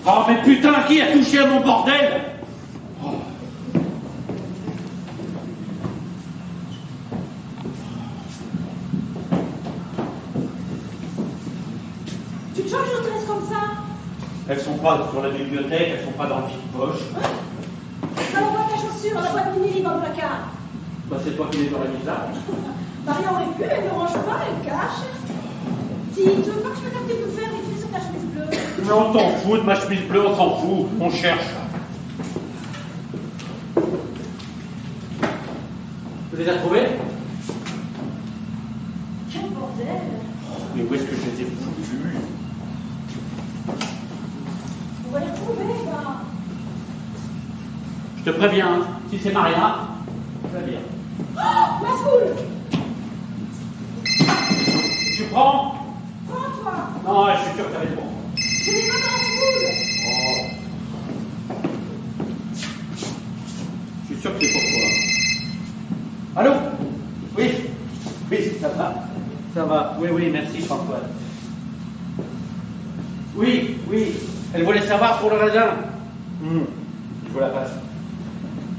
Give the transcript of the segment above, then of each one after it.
Oh, mais putain, qui a touché à mon bordel? Tu te changes de dresse comme ça? Elles sont pas sur la bibliothèque, elles sont pas dans le vide-poche. Dans la boîte à chaussures, dans la boîte mini dans le placard. Bah, c'est toi qui les aurais mis là. Maria aurait pu, elle ne range pas, elle cache. Si, tu veux pas que je mette un petit peu de fer et file sur ta chemise bleue? Mais on s'en fout de ma chemise bleue, on s'en fout. On cherche. Tu les as trouvés? Quel bordel! Mais où est-ce que je les ai foutus? On va les retrouver, gars. Je te préviens, hein, si c'est Maria, je la viens. Oh, ma foule! Tu prends? Prends, toi! Non, je suis sûr que ça va être bon. Je n'ai pas dans la foule! Oh. Je suis sûr que c'est pour toi. Allô? Oui? Oui, ça va. Ça va. Oui, oui, merci François. Oui, oui. Elle voulait savoir pour le raisin. Je vous la passe.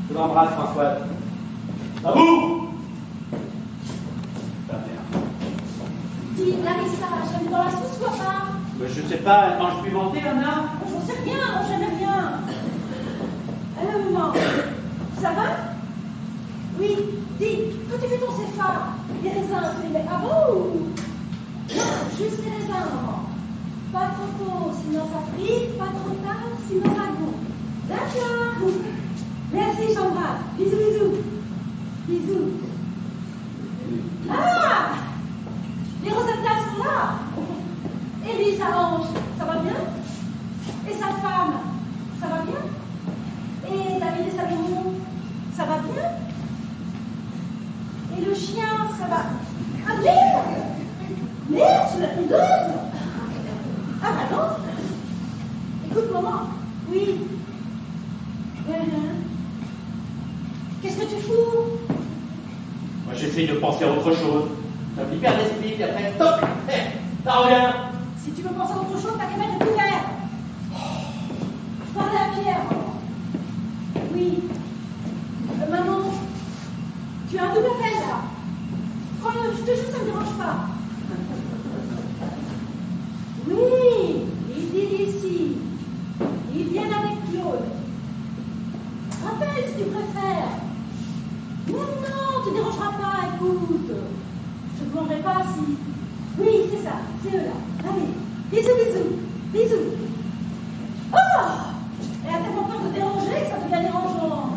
Je l'embrasse, François. À vous! Dis, Larissa, j'aime dans la sauce ou pas? Ben, je sais pas, elle mange pimenté, Anna? J'en sais rien, moi j'aime rien. Alors, maman, ça va? Oui, dis, quand tu fais ton céphale, les raisins, tu les mets avant ou? Non, juste les raisins, maman. Pas trop tôt, sinon ça frite, pas trop tard, sinon ça goûte. D'accord. Merci, j'embrasse. Bisous, bisous. Bisous. Ah! Les Rosettas sont là. Et lui, sa hanche, ça va bien? Et sa femme, ça va bien? Et David et Salomon, ça va bien? Et le chien, ça va? Ah merde! Merde, c'est la tondeuse! Ah bah non! Écoute, maman, oui. Qu'est-ce que tu fous? Moi, j'essaye de penser à autre chose. Ça me libère l'esprit, puis après, stop! Ça revient! Si tu veux penser à autre chose, t'as qu'à mettre le couvert. Parle à Pierre, maman. Oui. Maman, tu as un double appel là. Prends-le, je te jure, ça ne me dérange pas. Oui, il dit ici. Il vient avec Claude. Rappelle si tu préfères. Non, non, tu ne dérangeras pas, écoute. Je ne te demanderai pas si. Oui, c'est ça, c'est eux là. Allez, bisous, bisous, bisous. Oh! Elle a tellement peur de déranger que ça devient dérangeant.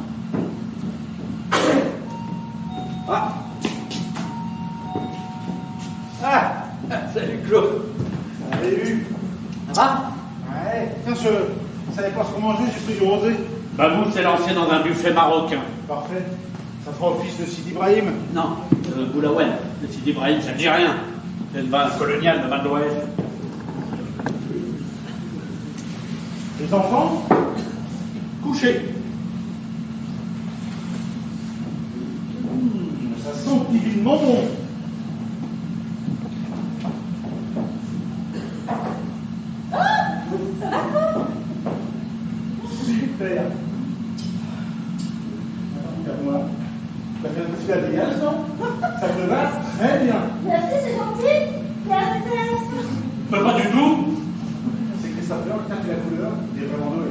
Ah! Ah! Salut Claude! Salut. Ça va? Ouais, tiens, je savais pas ce qu'on mangeait, j'ai pris du rosé. Bah vous, c'est lancé dans un buffet marocain. Parfait. Ça fera office de Sidi Ibrahim. Non, Boulaouane. Le Sidi Ibrahim, ça ne dit rien. C'est le vin colonial, le vin de l'Ouest. Les enfants? Couché. Ça sent divinement bon. Ça va quoi? Super. Alors, regarde-moi. T'as fait un petit habillage, non? Ça te va très bien. Merci, c'est gentil. Merci. Mais pas du tout. C'est que les sapeurs, quand il a la couleur, il est vraiment doué.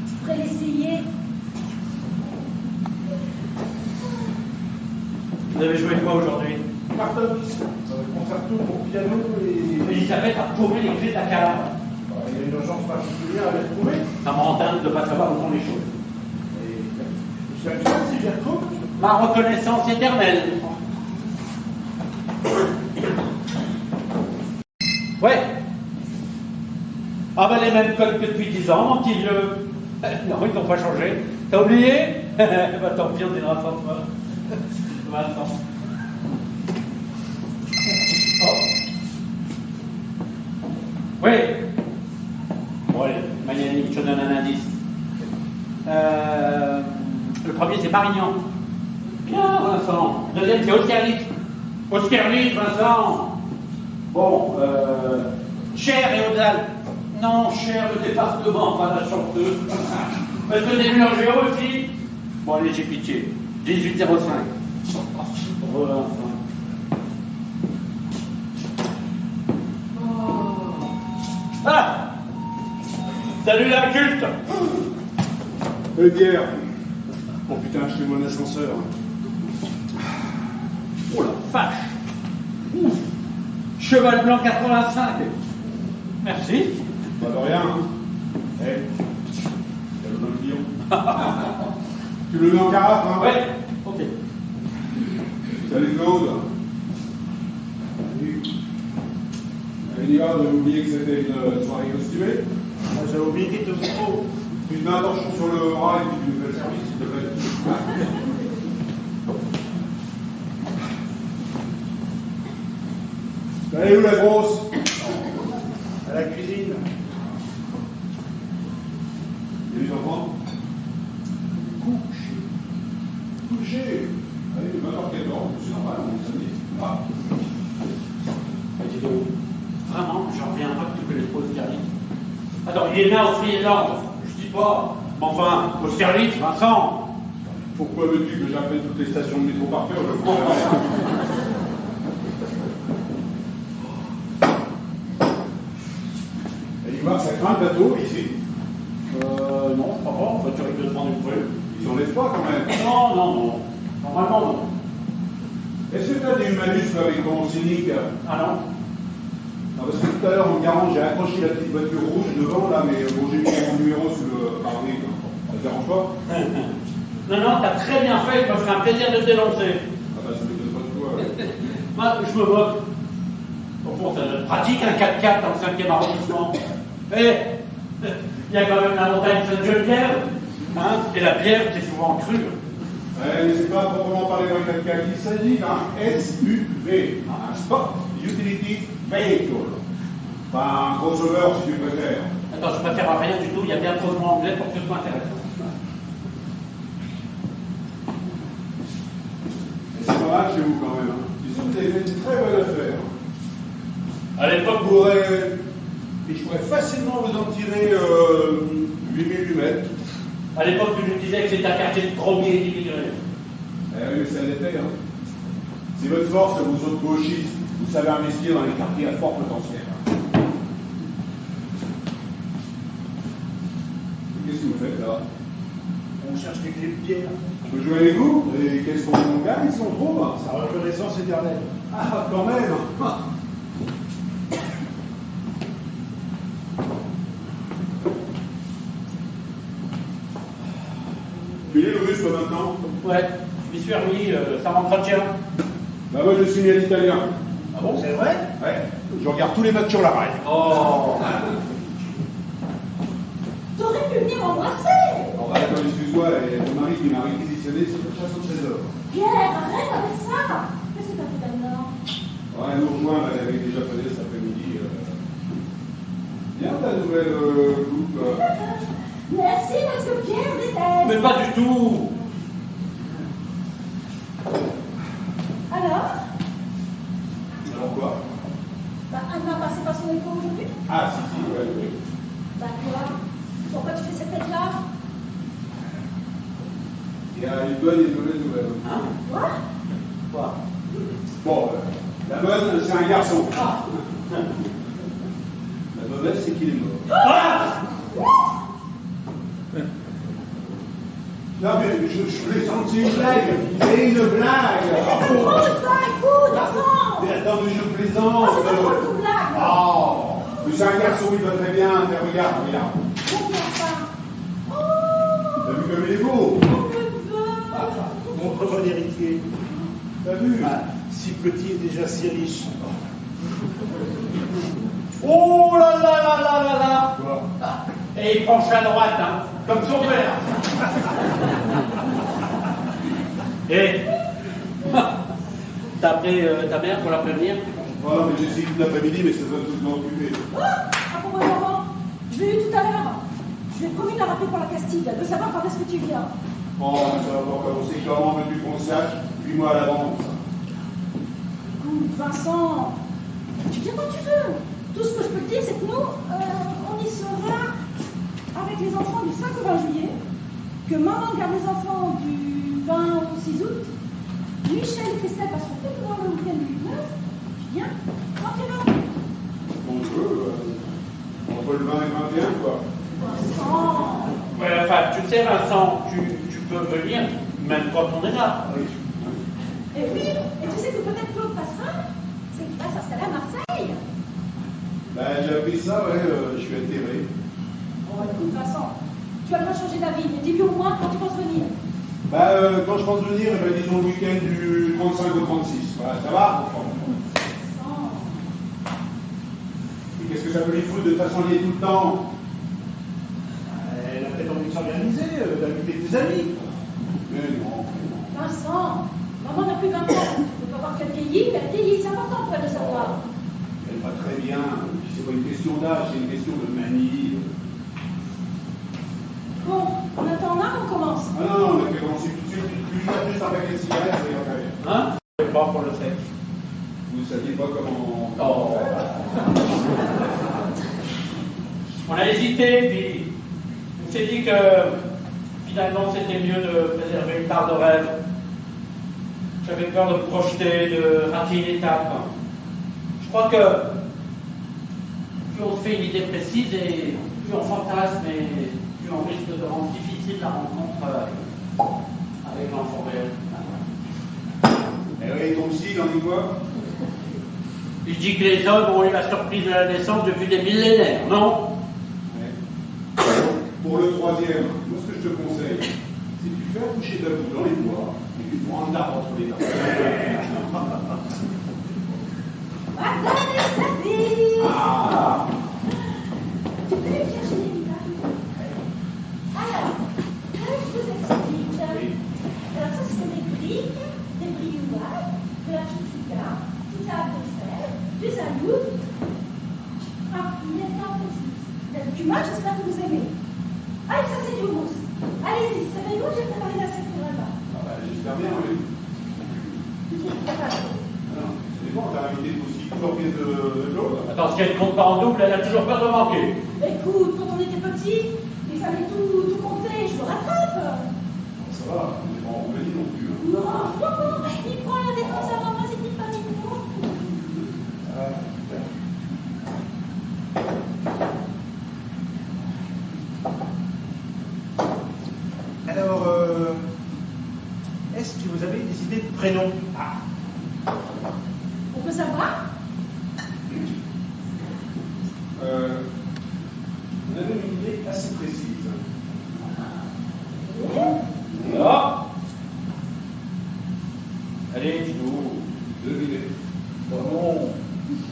Je pourrais l'essayer. Vous avez joué quoi aujourd'hui? Carton. Concerto pour piano et. Elisabeth a paumé les clés de la cave. Il y a une urgence particulière à les retrouver. Ça me rend dingue de ne pas savoir où sont les choses. Et je suis habitué si j'y retrouve. Ma reconnaissance éternelle. Ouais. Ah ben les mêmes codes que depuis 10 ans, mon petit vieux. Non, ils n'ont pas changé. T'as oublié? Bah tant pis, on dira pas toi. Maintenant. Oh. Oui. Bon allez, Maniani, je te donne un indice. Le premier c'est Marignan. Bien Vincent. Le deuxième c'est Austerlitz. Austerlitz, Vincent. Bon, Cher et Audal. Non, cher, le département, pas la chanteuse. Est-ce que t'es mélangé aussi? Bon, allez, j'ai pitié. 18,05. Voilà, enfin. Ah! Salut la culte! Bière. Oh putain, je fais mon ascenseur. Oh la vache! Ouf. Cheval blanc 85. Merci. Pas de rien. Eh, t'as le bon client. Tu le mets en carafe, hein? Ouais, ok. Salut Claude. Salut. Elisa, j'avais oublié que c'était une soirée costumée. J'avais oublié qu'il te faut. Tu te mets un torchon sur le bras et puis tu nous fais le service, s'il te plaît. Elle est où la grosse? À la cuisine. Et les enfants? Couché. Allez, 20h14, c'est normal, on est samedi. Ah. Dis donc, vraiment, j'en reviens pas que tu connais trop Austerlitz. Attends, il est né au Friedland. Je dis pas. Mais enfin, Austerlitz, Vincent. Pourquoi veux-tu que j'appelle toutes les stations de métro par cœur? Je comprends pas. Et Ivar, ça craint le bateau ici? Non, je crois pas. En fait, tu risques de prendre une feuille. Ils s'enlèvent pas quand même. Non, non, non. Normalement, non. Est-ce que tu as des humanismes avec ton cynique? Ah non? Non, parce que tout à l'heure en garant, j'ai accroché la petite voiture rouge devant là, mais bon, j'ai mis mon numéro sous le pare-brise. Ça te dérange pas? Non, non, t'as très bien fait. Ça me ferait un plaisir de te dénoncer. Ah bah, ça m'étonne pas de toi. Moi, je me moque. Au fond, ça pratique un 4x4 dans le 5e arrondissement. Eh, il y a quand même la montagne Sainte-Geneviève, hein, et la bière qui est souvent crue. Mais c'est pas proprement parler d'un 4x4, il s'agit d'un SUV, un Sport Utility Vehicle. Enfin, un crossover si tu préfères. Attends, je préfère rien du tout, il y a bien trop de mots anglais pour que ce soit intéressant. Et c'est pas mal chez vous quand même. Disons que vous avez fait une très bonne affaire. À l'époque, Vous pourrez, et je pourrais facilement vous en tirer 8000 mètres. à l'époque, tu nous disais que c'était un quartier de premiers et d'immigrés. Eh oui, mais ça l'était. Hein. C'est votre force, vous autres gauchistes. Vous savez investir dans les quartiers à fort potentiel. Qu'est-ce que vous faites là? On cherche des clés de pierre. Je peux jouer avec vous? Et quels sont vos gars? Ils sont trop bas. Sa reconnaissance éternelle. Ah, quand même. Tu es le russe maintenant? Ouais, je m'y suis remis, ça m'entretient. Bah moi je suis né à l'italien. Ah bon? C'est vrai? Ouais. Je regarde tous les matchs sur la rail. Oh! T'aurais pu venir m'embrasser. Alors attends, excuse-moi, et mon mari qui m'a réquisitionné sur le chasse au trésor. Pierre, arrête avec ça. Qu'est-ce que t'as fait là-dedans? Ouais, elle nous rejoint, elle avait déjà fait cet après-midi. Bien ta nouvelle coupe. Merci, parce que Pierre déteste. Mais pas du tout! Alors? Alors quoi? Bah, Anne va passer par son école aujourd'hui? Ah si, si, ouais, oui. Bah, quoi? Pourquoi tu fais cette tête-là? Il y a une bonne et une mauvaise nouvelle. Hein? Quoi? Quoi? Bon, la bonne, c'est un garçon. Ah! La mauvaise, c'est qu'il est mort. Ah! Non mais je plaisante, c'est une blague. C'est une blague. C'est drôle, ça, écoute, Vincent. Mais attends, mais je Ah, plaisante. c'est pas drôle, toute blague. Oh, mais c'est un garçon, il va très bien. Mais regarde, regarde. Trop bien, ça. Oh, T'as vu comme il est beau? le Montre-moi l'héritier. T'as vu? Ah, si petit et déjà si riche. Oh là là là là là là! Quoi? Et il penche à droite, hein, comme son père. Et t'as appelé ta mère pour la prévenir? Oh non, mais j'ai essayé toute l'après-midi, mais ça va tout m'occuper. Ah, pour maman, je l'ai eu tout à l'heure. Je lui ai promis de la rappeler pour la Castille, de savoir quand est-ce que tu viens. Oh, mais ça va pas commencer. Comment veux-tu qu'on le sache? 8 mois à l'avance. Écoute, Vincent, tu viens quand tu veux. Tout ce que je peux te dire, c'est que nous, on y sera avec les enfants du 5 au 20 juillet, que maman garde les enfants du 20 au 6 août, Michel et Christelle passeront tout pendant le week-end du 9, tu viens, tranquillement. On peut, entre le 20 et le 21, quoi. Vincent. Ouais, enfin, tu sais, Vincent, tu peux venir même quand on est là. Et oui, et tu sais que peut-être Claude passera, c'est qu'il va s'installer à Marseille. Ben, j'ai appris ça, ouais, je suis atterré. Bon, écoute, Vincent, tu vas pas changer d'avis, mais dis-lui au moins quand tu penses venir. Ben, quand je pense venir, eh ben, disons le week-end du 35 au 36. Voilà, ça va? Vincent. Et qu'est-ce que ça peut lui foutre de t'assembler tout le temps? Elle a peut-être envie de s'organiser, d'inviter tes amis. Mais non. Vincent, maman n'a plus 20 ans. Tu peux pas voir qu'elle vieillit, mais elle vieillit, c'est important pour elle de savoir. Elle va très bien. C'est pas une question d'âge, c'est une question de manie. Bon, on attend là, on commence. Ah non, non, on a fait commencer tout de suite. Plus juste un paquet de cigarettes, ça ira très bien. Hein? Pas pour le sexe. Vous ne saviez pas comment Oh. faire. On a hésité, puis on s'est dit que finalement c'était mieux de préserver une part de rêve. J'avais peur de me projeter, de rater une étape. Je crois que plus on se fait une idée précise et plus on fantasme et plus on risque de rendre difficile la rencontre avec l'enfant réel. Et oui, ton psy, il en dit quoi? Il dit que les hommes ont eu la surprise de la naissance depuis des millénaires, non? Ouais. Pour le troisième, moi ce que je te conseille, c'est que tu fais accoucher ta boue dans les bois et tu prends un arbre entre les dents. Madame et sa fille. Ah. Tu peux aller chercher des vitamines. Alors, je vous explique. Alors, ça, c'est des briques ouvertes, de la chouchouka, tout ça à Bruxelles, du saloud. Ah, il est temps aussi. Du match, j'espère que vous aimez. Allez, ça, c'est du mousse. Allez-y, servez-vous, j'ai préparé la secteur là-bas. Ah bah, j'espère bien, oui. Non, c'est bon, t'as invité aussi plusieurs pièces de Claude. Attends, si elle ne compte pas en double, elle a toujours peur de manquer. Écoute, quand on était petit, il fallait tout compter, je me rattrape. Ça va, on n'est pas en Roumanie non plus. Hein. Non, il prend la défense avant moi, c'est une famille de moi. Alors, est-ce que vous avez des idées de prénom? Ah, On peut savoir? On avait une idée assez précise. Là. Allez, dis-nous. Devinez. bon non.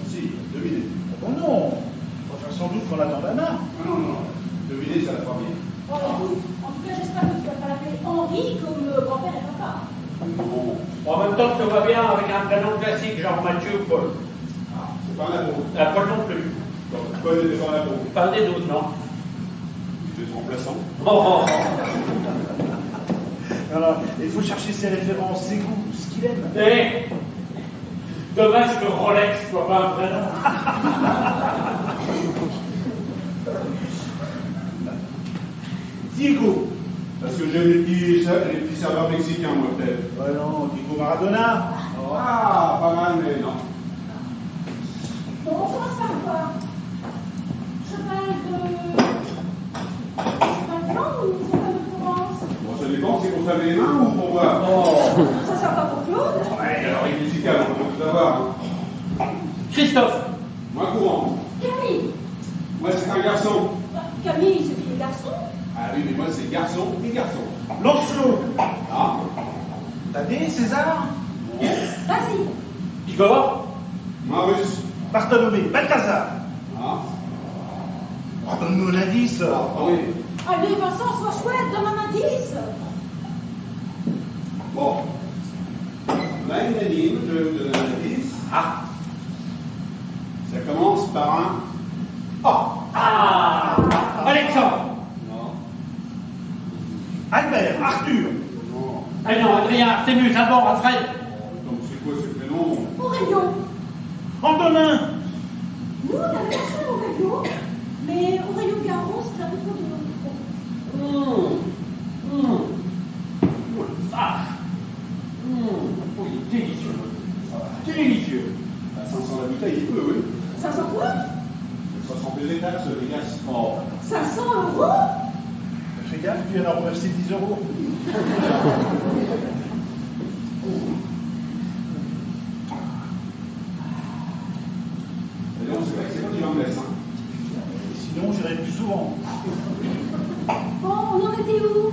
Si, devinez. Bon non. Il faut faire sans doute qu'on attende Anna. Ah non, non, non. Devinez, ça la fera bien. Oh, écoute, en tout cas, j'espère que tu vas pas l'appeler Henri comme grand-père et papa. Non. En même temps, je te vois bien avec un prénom classique, genre Mathieu ou Paul. Ah, c'est pas un ado. Paul non plus. Donc, Paul n'était pas un ado. Pas des 12, non? Il était remplaçant. Oh. Alors, il faut chercher ses références, ses goûts, ce qu'il aime. Eh, dommage que Rolex soit pas un prénom. Diego. Parce que j'aime les petits serveurs mexicains, moi, peut-être. Ouais, non, Diego Maradona. Ah, pas mal, mais non. Bon, on commence par quoi? Cheval blanc ou cheval de Provence? Bon, ça dépend, c'est pour se laver les mains ou pour boire? Oh. Ça sert pas pour Claude? Ouais, alors il est musical, on peut tout savoir. Hein. Christophe. Moins courant. Camille. Moi, c'est un garçon. Camille, c'est fille de garçon. Ah oui, mais moi, c'est garçon et garçon. Lancelot. Ah, Thaddée, César. Vas-y. Igor. Marius. Bartholomé. Balthazar. Ah, Donne-nous l'indice. ah oui. Allez, Vincent, sois chouette, donne un indice. Bon. On a une énigme, je vais vous donner un indice. Ah. Ça commence par un A. Ah. Alexandre. Non. Albert. Arthur. Non. Ah non, Adrien, Artémus, Alban, Alfred. Donc, c'est quoi ce prénom? Aurélien. Antonin. Nous, on a versé Aurelio, mais Aurelio Garon, c'est un peu trop de Oh la vache. Oh, il est délicieux. Délicieux. À 500 la bouteille, il peut, oui. 500 quoi? 62 étapes, ce les gars. Oh. 500 euros? Fais gaffe, tu viens d'en reverser 10 euros. Et donc, c'est vrai que c'est quand il en laisse. Hein. Sinon, j'irai plus souvent. Bon, on en était où?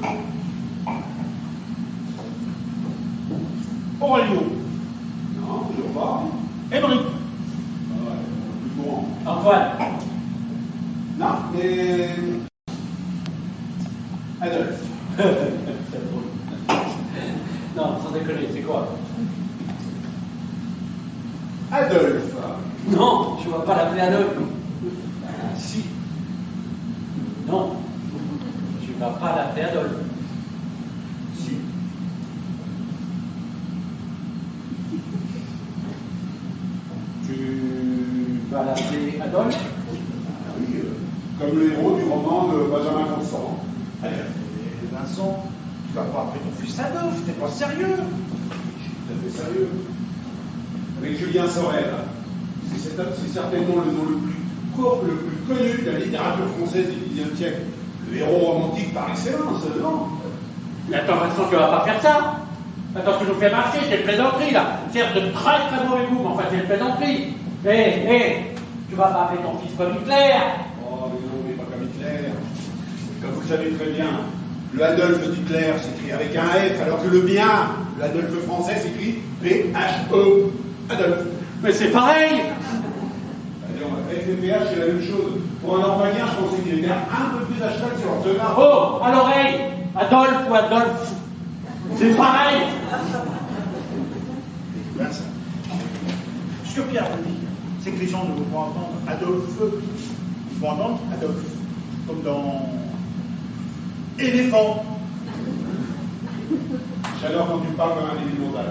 Aurelio. Non, toujours pas. Émeric. Ah ouais, plus courant. Antoine. Non, mais. Adolphe. C'est drôle. Non, sans déconner, c'est quoi? Adolphe. Non, tu vas pas l'appeler Adolphe. Si. Non, tu vas pas l'appeler Adolphe. Si. Tu vas l'appeler Adolphe? Ah oui, comme le héros du roman de Benjamin Constant. Et Vincent, tu vas pas appeler ton fils Adolphe, t'es pas sérieux? Tout à fait sérieux. Avec Julien Sorel. C'est certainement le nom le plus connu de la littérature française du XIXe siècle. Le héros romantique par excellence, non? Mais attends, Vincent, tu vas pas faire ça. Attends, tu nous fais marcher, c'est une plaisanterie là. Certes, de très très mauvais goût, mais enfin, c'est une plaisanterie. Tu vas pas appeler ton fils comme Hitler. Oh, mais non, mais pas comme Hitler. Comme vous le savez très bien, le Adolphe d'Hitler s'écrit avec un F, alors que le mien, l'Adolphe français, s'écrit P-H-E. Adolphe. Mais c'est pareil. FPH, c'est la même chose. Pour un normalien, je pensais qu'il était un peu plus à cheval sur l'orthographe. Oh, à l'oreille. Adolphe ou Adolphe. C'est pareil. Vincent. Ce que Pierre me dit, c'est que les gens ne vont pas entendre Adolphe, ils vont entendre Adolphe, comme dans éléphant. J'adore quand tu me parles comme un débile mental.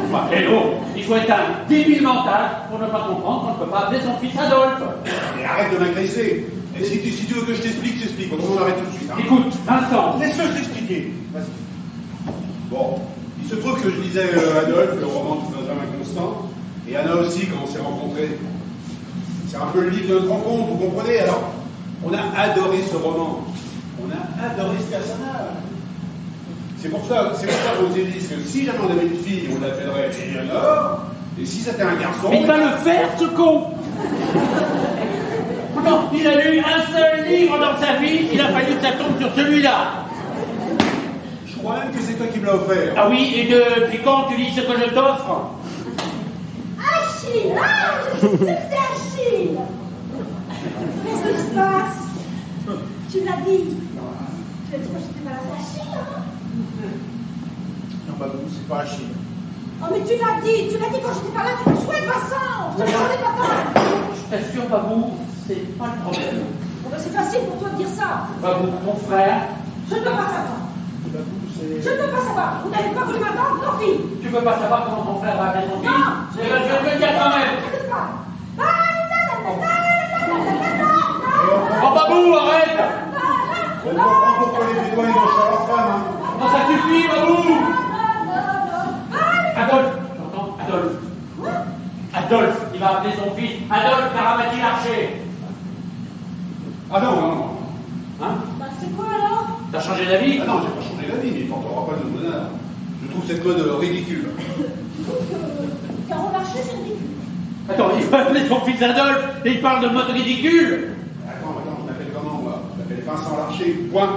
Enfin, hello, il faut être un débile mental pour ne pas comprendre qu'on ne peut pas appeler son fils Adolphe. Mais arrête de m'agresser. Et si tu veux que je t'explique, j'explique. Autrement, on arrête tout de suite. Hein. Écoute, Vincent. Laisse-le s'expliquer. Vas-y. Bon, il se trouve que je lisais Adolphe, le roman de Benjamin Constant, et Anna aussi, quand on s'est rencontrés. C'est un peu le livre de notre rencontre, vous comprenez? Alors, on a adoré ce roman. On a adoré ce personnage. C'est pour ça qu'on s'est dit que si jamais on avait une fille, on l'appellerait Eleanor, et si c'était un garçon. Mais il va le faire, ce con. Non, il a lu un seul livre dans sa vie, il a fallu que ça tombe sur celui-là. Je crois même que c'est toi qui me l'as offert. Ah oui, et depuis quand tu lis ce que je t'offre? Achille! Ah, je sais que c'est Achille! Qu'est-ce qui se passe? Tu l'as dit. Tu l'as dit quand j'étais malade, c'est Achille, hein? Non, bah non, c'est pas Achille. Oh, mais tu l'as dit quand j'étais pas là. Chouette, Vincent! Je te demandais papa! Je t'assure, Babou, c'est pas le problème. Bon, ben, c'est facile pour toi de dire ça. Babou, ton frère, Je ne peux pas savoir. Bah non, c'est... Je ne peux pas savoir. Vous n'avez pas voulu m'attendre, tant pis. tu veux pas savoir comment ton frère va appeler son fils? Non. Eh ben, je vais te le dire quand même. T'inquiète pas. Oh, Babou, arrête. On comprend pourquoi les Bédouins ils vont chez leur femme. Hein. Non, ça suffit, Babou. Adolphe, j'entends Adolphe. Adolphe, il va appeler son fils Adolphe Caramati Larcher. Ah non, non, non. Hein? Bah, c'est quoi alors? T'as changé d'avis? Ah non, j'ai pas changé d'avis, mais il portera pas le bonheur. Je trouve cette mode ridicule. Caron Larcher, c'est ridicule. Attends, il va appeler son fils Adolphe et il parle de mode ridicule. Attends, je m'appelle comment, moi? Je m'appelle Vincent Larcher, point.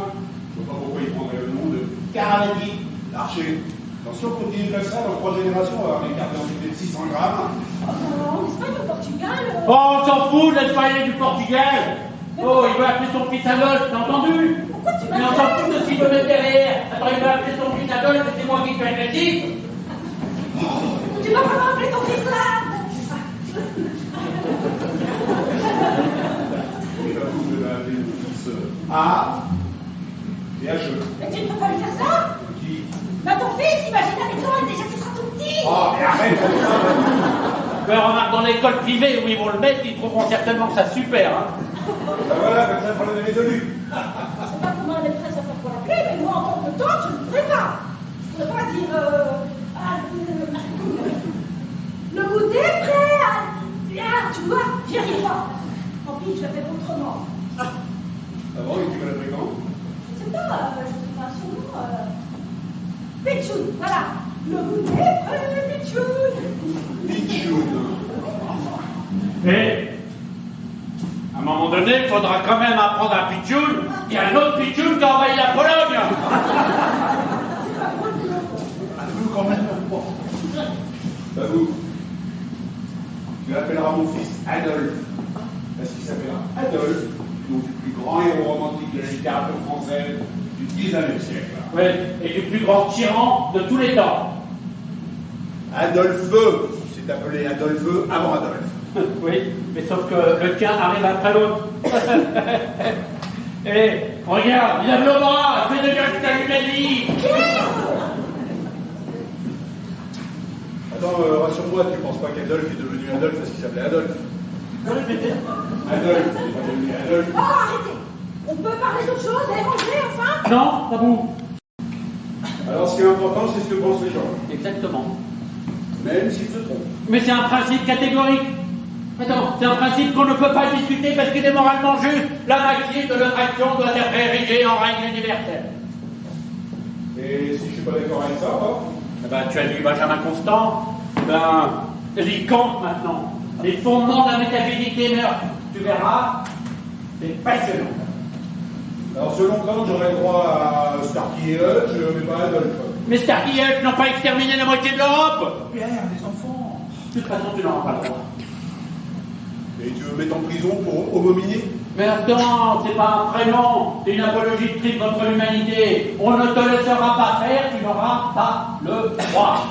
Je vois pas pourquoi il prendrait le nom de Caramati Larcher. Attention, on continue comme ça, dans 3 générations, on va avoir une carte d'identité de 600 grammes. En Espagne, au Portugal. Oh, on s'en fout de l'Espagne et du Portugal. Oh, il va appeler son fils Adolphe, t'as entendu? Pourquoi tu Mais on s'en fout de ce qu'il veut mettre derrière. Attends, il va appeler son fils Adolphe et c'est moi qui suis agressif. Tu vas vraiment appeler ton fils là? Et là, vous devez appeler mon fils A. Et H. Mais tu ne peux pas lui faire ça? Qui? Bah ton fils, imagine avec toi, déjà tu seras tout petit. Oh, mais arrête avec ça. Mais remarque, dans l'école privée où ils vont le mettre, ils trouveront certainement ça super. Hein. Ben voilà, comme ça, le problème est résolu. Je sais pas comment la maîtresse va faire pour la clé, mais moi, en tant que tante, je ne ferai pas. Je ne pourrais pas dire... le goûter est prêt à... tu vois, j'y arrive pas. Tant pis, je la fais autrement. Ah bon, et tu me l'as pris quand? Je sais pas, je sais pas son nom. Pichoun, voilà. Le goûter est prêt, Pichoun. Pichoun. Mais, à un moment donné, il faudra quand même apprendre à Pichoun. Il y a un autre Pichoun qui a envahi la Pologne. À nous, quand même. Babou, tu l'appelleras mon fils Adolphe. Parce qu'il s'appellera Adolphe, donc du plus grand héros romantique de la littérature française du XIXe siècle. Oui, et du plus grand tyran de tous les temps. Adolphe, c'est appelé Adolphe avant Adolphe. Oui, mais sauf que le tien arrive après l'autre. Et regarde, lève le bras, fais de bien que t'as l'humanité. Attends, rassure-moi, tu penses pas qu'Adolphe est devenu Adolphe parce qu'il s'appelait Adolphe? Adolphe, il n'est pas devenu Adolphe. Oh, arrêtez. On peut parler d'autre chose et manger, enfin. Non, pas vous. Alors ce qui est important, c'est ce que pensent les gens. Exactement. Même s'ils se trompent. Mais c'est un principe catégorique. Attends, c'est un principe qu'on ne peut pas discuter parce qu'il est moralement juste. La maxime de notre action doit être érigée en règle universelle. Et si je suis pas d'accord avec ça, moi, Eh ben, tu as lu Benjamin Constant. Lis Kant maintenant. Les fondements de la métaphysique des mœurs. Tu verras, c'est passionnant. alors selon Kant, j'aurais droit à Starkey et Hutch, mais pas Adolphe. Mais Starkey et Hutch n'ont pas exterminé la moitié de l'Europe. Pierre, les enfants. De toute façon, tu n'auras pas le droit. Et tu veux mettre en prison pour homominer? Mais attends, c'est pas un prénom, c'est une apologie de crime contre l'humanité. On ne te laissera pas faire, tu n'auras pas le droit.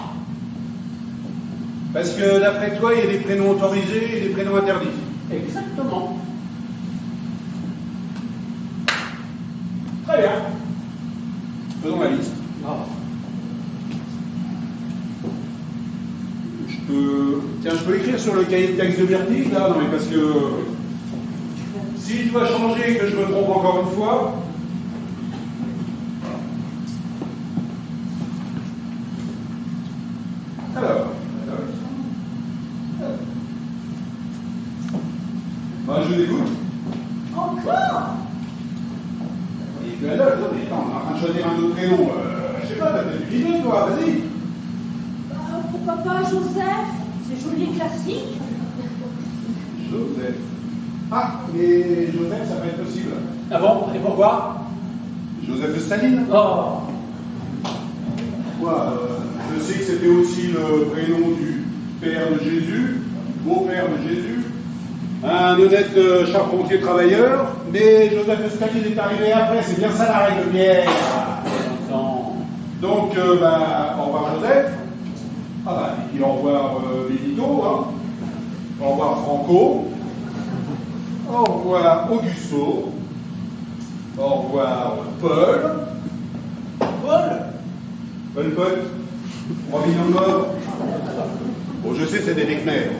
Parce que d'après toi, il y a des prénoms autorisés et des prénoms interdits. Exactement. Très bien. Faisons la liste. Tiens, je peux écrire sur le cahier de texte de Bertille, là? Non, mais parce que si je dois changer et que je me trompe encore une fois. Alors. Bah, je l'écoute. Encore. Et puis alors, non, mais attends, on est en train de choisir un autre prénom. Je sais pas, t'as peut-être une idée, toi, vas-y. Pourquoi pas Joseph? C'est joli et classique. Joseph. Ah, mais Joseph, ça peut être possible. Ah bon? Et pourquoi? Joseph de Staline. Oh. Quoi, je sais que c'était aussi le prénom du père de Jésus, beau-père de Jésus, un honnête charpentier travailleur, mais Joseph de Staline est arrivé après, c'est bien ça la règle Pierre. Donc, au revoir Joseph. Ah bah, et puis au revoir Benito, hein. Au revoir Franco. Au revoir Augusto. Au revoir Paul. Paul Pot. 3 millions de morts. Bon, je sais, c'est des Wegner.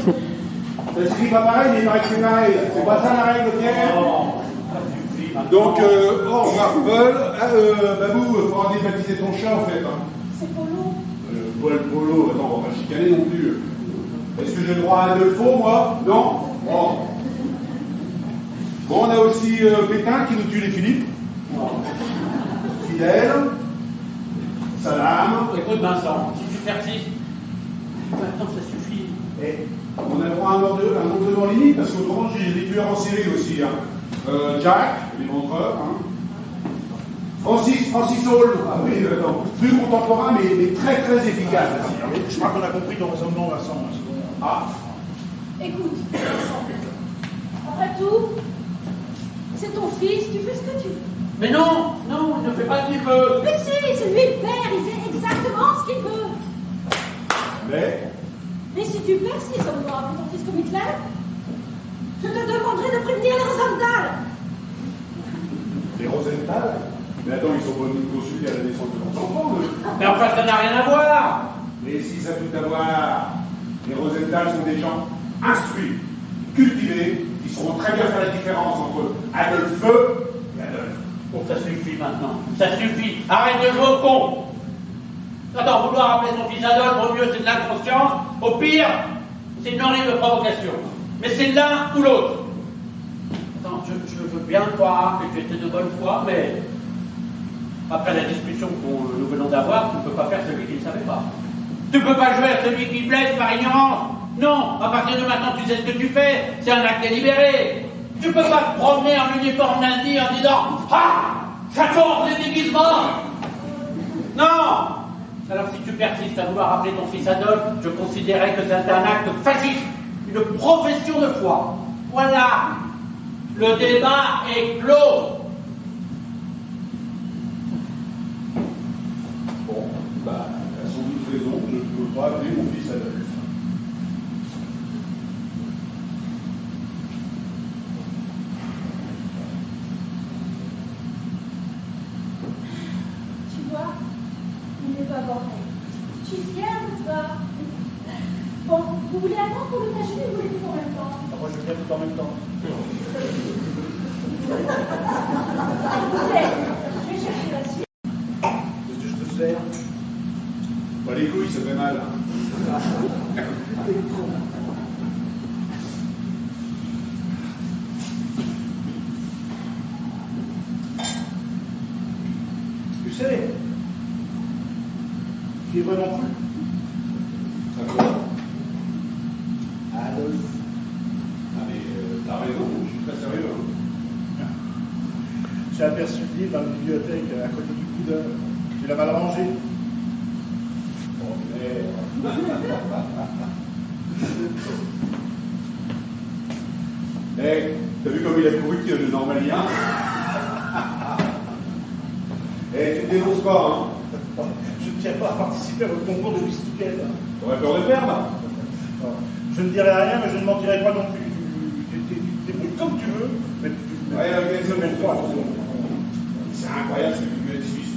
Ça s'écrit pas pareil, mais il paraît que c'est pareil. C'est pas ça la règle, Pierre. Donc, au revoir Paul. Babou, il faudra débaptiser ton chat en fait. Hein. C'est Polo. Paul Polo, attends, on va pas chicaner non plus. Est-ce que j'ai le droit à Adolfo, moi? Non. Bon. Bon, on a aussi Pétain qui nous tue les Philippe. Fidèle. Salam. Écoute Vincent, si tu persistes, maintenant ça suffit. Et on a le droit à un ordre devant limite, parce qu'autrement j'ai des tueurs en série aussi. Hein. Jack, les montreurs. Hein. Francis Hall. Ah oui, attends, plus contemporain, mais très très efficace aussi. Hein. Je crois qu'on a compris ton raisonnement, Vincent. Ah. Écoute, après tout, c'est ton fils, tu fais ce que tu veux. Mais non, non, il ne fait pas ce qu'il veut. Mais si, c'est lui le père, il fait exactement ce qu'il veut. Mais si tu persistes à vouloir appeler ton fils comme Hitler, je te demanderai de prévenir les Rosenthal. Les Rosenthal? Mais attends, ils sont pas nous consultés à la naissance de leurs enfants, eux. Mais enfin, ça n'a rien à voir. Mais si ça a tout à voir. Les Rosenthal sont des gens instruits, cultivés, qui sauront très bien faire la différence entre Adolphe et Adolphe. Bon, ça suffit maintenant. Ça suffit. Arrête de jouer au con. Attends, vouloir appeler son fils Adolphe, au mieux c'est de l'inconscience, au pire, c'est une horrible provocation. Mais c'est l'un ou l'autre. Attends, je veux bien croire que tu étais de bonne foi, mais après la discussion que nous venons d'avoir, tu ne peux pas faire celui qui ne savait pas. Tu ne peux pas jouer à celui qui blesse par ignorance. Non, à partir de maintenant, tu sais ce que tu fais. C'est un acte délibéré. Tu ne peux pas te promener en uniforme nazi en disant « Ah, j'adore les déguisements !» Non. Alors si tu persistes à vouloir appeler ton fils Adolphe, je considérais que c'était un acte fasciste, une profession de foi. Voilà. Le débat est clos. Bon, bah, elle a sans doute raison, je ne peux pas appeler mon fils Adolphe. Tu vois, il n'est pas borné. Je suis fière de toi. Bon, vous voulez attendre pour le tâcher ou vous voulez tout en même temps? Moi, je viens tout en même temps. Écoutez, je vais chercher la suite. Qu'est-ce que je te sers? Bah, les couilles, ça fait mal. Tu sais, tu es vraiment cool. Ça quoi? Adolphe. Ah, mais t'as raison, je suis très sérieux. Hein. J'ai aperçu le livre dans la bibliothèque à côté du coudeur. Tu l'as mal rangé. Oh, merde. Eh, t'as vu comme il a couru le normalien? Eh, tu ne dénonces pas, hein? Je ne tiens pas à participer au concours de Miss Touquet. T'aurais peur de perdre? Je ne dirai rien, mais je ne mentirai pas non plus. Tu débrouilles comme tu veux, mais Ouais, ok, c'est bon. C'est incroyable ce que tu es suisse.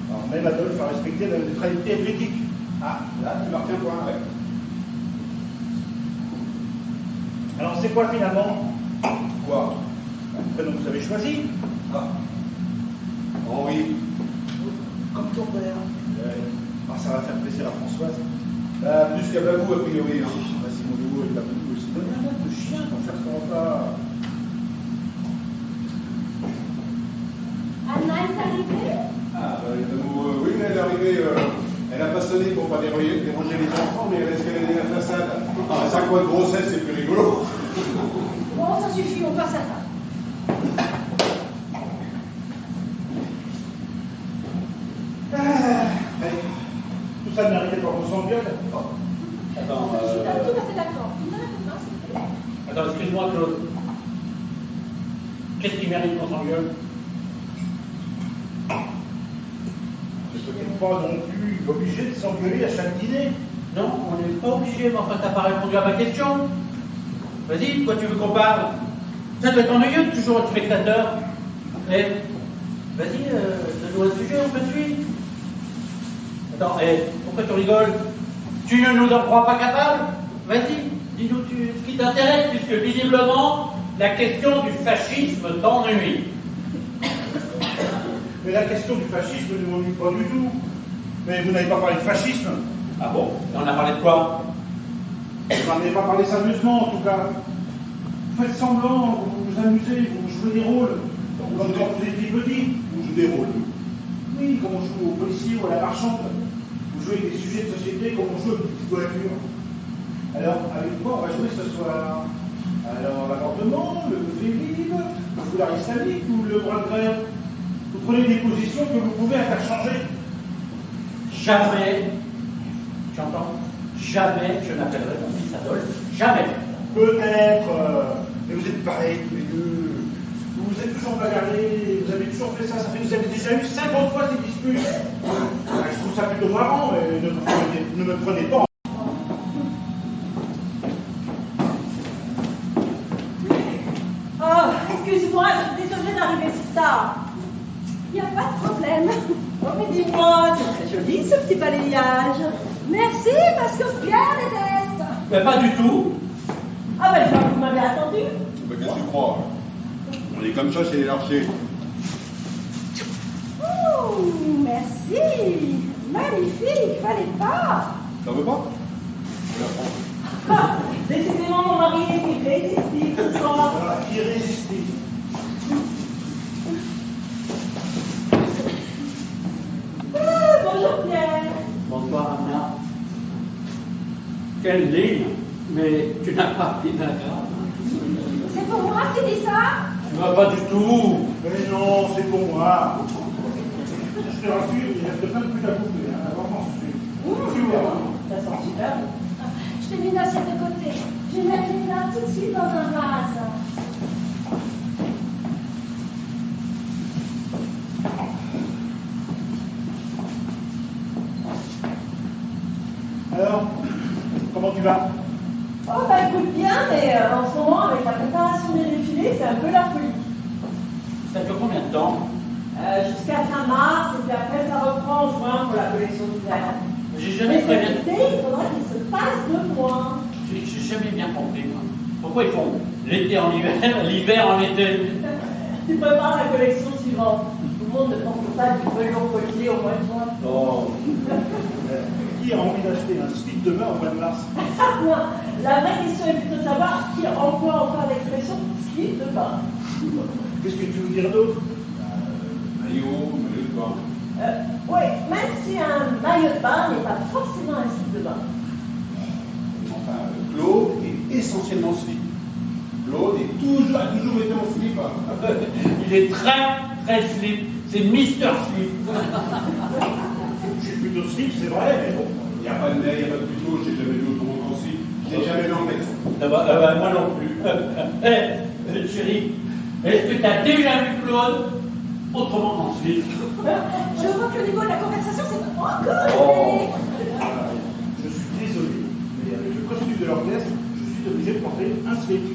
Alors, même Adolphe a respecté la neutralité helvétique. Ah, là, tu marques un point, ouais. Alors, c'est quoi finalement Quoi? le prénom que vous avez choisi? Ah. Henri. Comme ton père. Ah, ça va faire plaisir à Françoise. Plus qu'à Babou, a priori. Hein. C'est mon nouveau et Babou aussi. Donne un mec de chien pour faire son repas. Anna est arrivée? Ah, bah, oui, elle est arrivée. Elle a pas sonné pour pas déranger les enfants, mais elle a escaladé la façade. Ah, 5 mois de grossesse, c'est plus rigolo. Bon, ça suffit, on passe à table. Tout ça n'arrivait pas qu'on s'engueule. Attends, Je suis tout à fait d'accord. Tu me donnes un coup de main, s'il te plaît? attends, excuse-moi, Claude. Qu'est-ce qui mérite qu'on s'engueule? Je ne suis pas non plus obligé de s'engueuler à chaque dîner. Non, on n'est pas obligé, mais enfin, t'as pas répondu à ma question. Vas-y, de quoi tu veux qu'on parle? Ça doit être ennuyeux de toujours être spectateur. Eh, vas-y, donne-nous un sujet, on peut suivre. Attends, pourquoi tu rigoles? Tu ne nous en crois pas capables? Vas-y, dis-nous ce qui t'intéresse, puisque visiblement, la question du fascisme t'ennuie. Mais la question du fascisme ne m'ennuie pas du tout. Mais vous n'avez pas parlé de fascisme. Ah bon? Et on a parlé de quoi? Vous n'en avez pas parlé sérieusement, en tout cas. Vous faites semblant, vous vous amusez, vous jouez des rôles. Comme quand vous étiez petit. On joue des rôles. Oui, comme on joue au policier ou à la marchande. Vous jouez avec des sujets de société comme on joue avec des petites voitures. Alors, avec quoi on va jouer ce soir? Alors, l'avortement, le féminisme, le foulard islamique ou le bras de grève? Vous prenez des positions que vous pouvez interchanger. Jamais, tu entends? Jamais je n'appellerai mon fils Adolphe. Jamais. Peut-être, mais vous êtes pareils tous les deux. Vous vous êtes toujours bagarrés, vous avez toujours fait ça. Vous avez déjà eu 50 fois ces disputes. Je trouve ça plutôt marrant, mais ne me prenez pas. Oh, excuse-moi, je suis désolée d'arriver si tard. Il n'y a pas de problème. Oh, mais dis-moi, c'est très joli ce petit balayage. Merci, parce que Pierre déteste. Mais pas du tout. Ah ben, je vois que vous m'avez attendu. Qu'est-ce que tu crois? On est comme ça chez les larchers. Merci. Magnifique, fallait pas. Ça veut pas? Je la prends. Décidément, mon mari est irrésistible ce soir. Voilà, irrésistible. Bonjour Pierre. Bonsoir, Anna. Quelle ligne. Mais tu n'as pas pris d'accord. C'est pour moi que tu dis ça? Pas du tout. Mais non, c'est pour moi. Je te rassure, il reste plein de trucs à bouffer. Hein. Vraiment, Ça sent super. Je t'ai mis l'assiette de côté. Je vais mettre les plats tout de suite dans un vase. Alors, comment tu vas? Oh bah écoute bien, mais en ce moment, avec la préparation des défilés, c'est un peu la folie. Ça dure combien de temps? Jusqu'à fin mars, et puis après ça reprend en juin pour la collection d'hiver. J'ai Mais jamais très bien. cet été, il faudra qu'il se passe 2 mois. J'ai jamais bien compris, moi. Pourquoi ils font l'été en hiver, l'hiver en été? Tu prépares la collection suivante. Tout le monde ne porte pas du velours collier au mois de juin. Oh. Qui a envie d'acheter un slip de bain au mois de mars? La vraie question est plutôt de savoir qui emploie encore l'expression slip de bain. Qu'est-ce que tu veux dire d'autre? Maillot de bain. Oui, même si un maillot de bain n'est pas forcément un slip de bain. Enfin, Claude est essentiellement slip. Claude a toujours été en slip. Hein. Il est très, très slip. C'est Mister Slip. Je suis plutôt slip, c'est vrai, mais bon. Il n'y a pas de nez, il n'y a pas de tuto, j'ai jamais vu autrement qu'en slip. Je n'ai jamais vu en texte. Moi non plus. Chérie, est-ce que tu as déjà vu Claude autrement qu'en slip? Je vois que le niveau de la conversation, c'est encore Oh. élevé. Je suis désolé, mais avec le costume de l'orchestre, je suis obligé de porter un slip.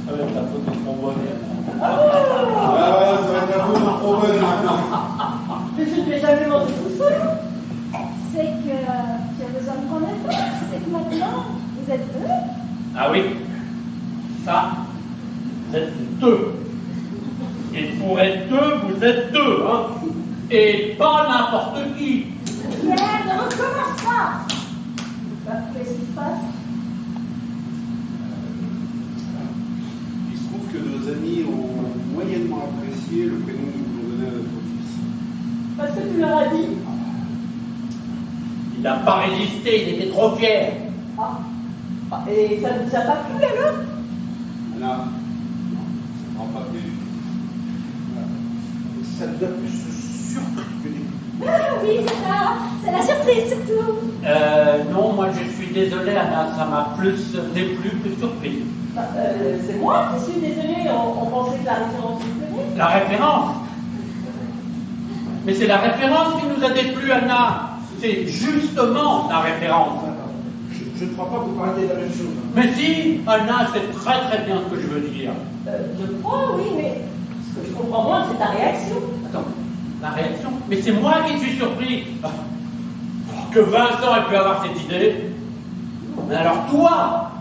Avec ta photo de trombone. Ah ouais, ça va être la faute d'un problème maintenant. Mais je ne vais jamais manger tout seul. C'est que tu as besoin de prendre un peu. C'est que maintenant, vous êtes 2. Ah oui, ça, vous êtes 2. Et pour être 2, vous êtes 2, hein. Et pas n'importe qui. Pierre, ne recommence pas. Bah, qu'est-ce qui se passe? Il se trouve que nos amis ont moyennement apprécié le prénom que nous avons donné à notre fils. Parce que tu leur as dit. Il n'a pas résisté, il était trop fier. Ah. Et ça ne vous a pas plu alors? Là, non, ça ne rend pas plus. Ça nous a plus surpris que des. Ah oui, c'est ça. C'est la surprise surtout. Non, moi je suis désolé, Anna, ça m'a plus déplu que surpris. Bah, c'est moi qui suis désolée. On pensait que la référence vous plaisait. La référence. Mais c'est la référence qui nous a déplu, Anna. C'est justement la référence. Je ne crois pas que vous parliez de la même chose. Mais si, Anna sait très très bien ce que je veux dire. Je crois, oui, mais ce que je comprends moins, c'est ta réaction. Attends, la réaction? Mais c'est moi qui suis surpris. Que Vincent ait pu avoir cette idée. Mais alors toi,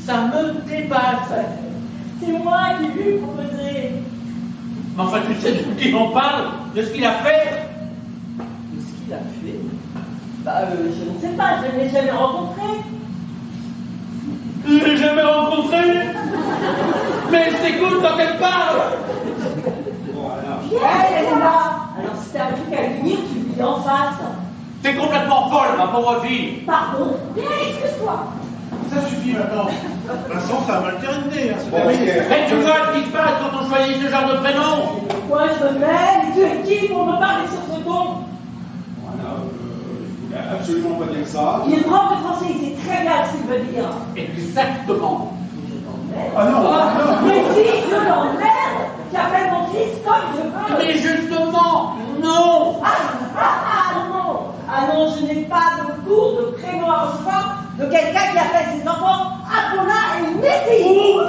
ça me dépasse. C'est moi qui lui ai proposé. Mais enfin, tu sais de qui on parle, de ce qu'il a fait. De ce qu'il a fait? Bah, je ne sais pas, je ne l'ai jamais rencontré. Je l'ai jamais rencontré. Mais elle s'écoute quand elle parle. Bon, alors, Pierre, elle est là. Alors, si t'as un truc à lui dire, tu lui dis en face. T'es complètement folle, ma pauvre fille. Pardon. Pierre, excuse-toi. Ça suffit maintenant. Vincent, ça a mal terminé. Hein, bon, Mais tu vois ce qui se passe quand on choisit ce genre de prénom. Pourquoi je me mêle? Tu es qui pour me parler sur ce ton? voilà, je voulais absolument pas dire ça. Il est prof de français, il sait très bien ce qu'il veut dire. Exactement. Je l'emmerde. Ah non, non. Mais si, je l'emmerde. J'appelle mon fils comme je veux. Mais justement, non. Ah non, je n'ai pas de cours de prénom à recevoir de quelqu'un qui appelle ses enfants Apollo et Métis.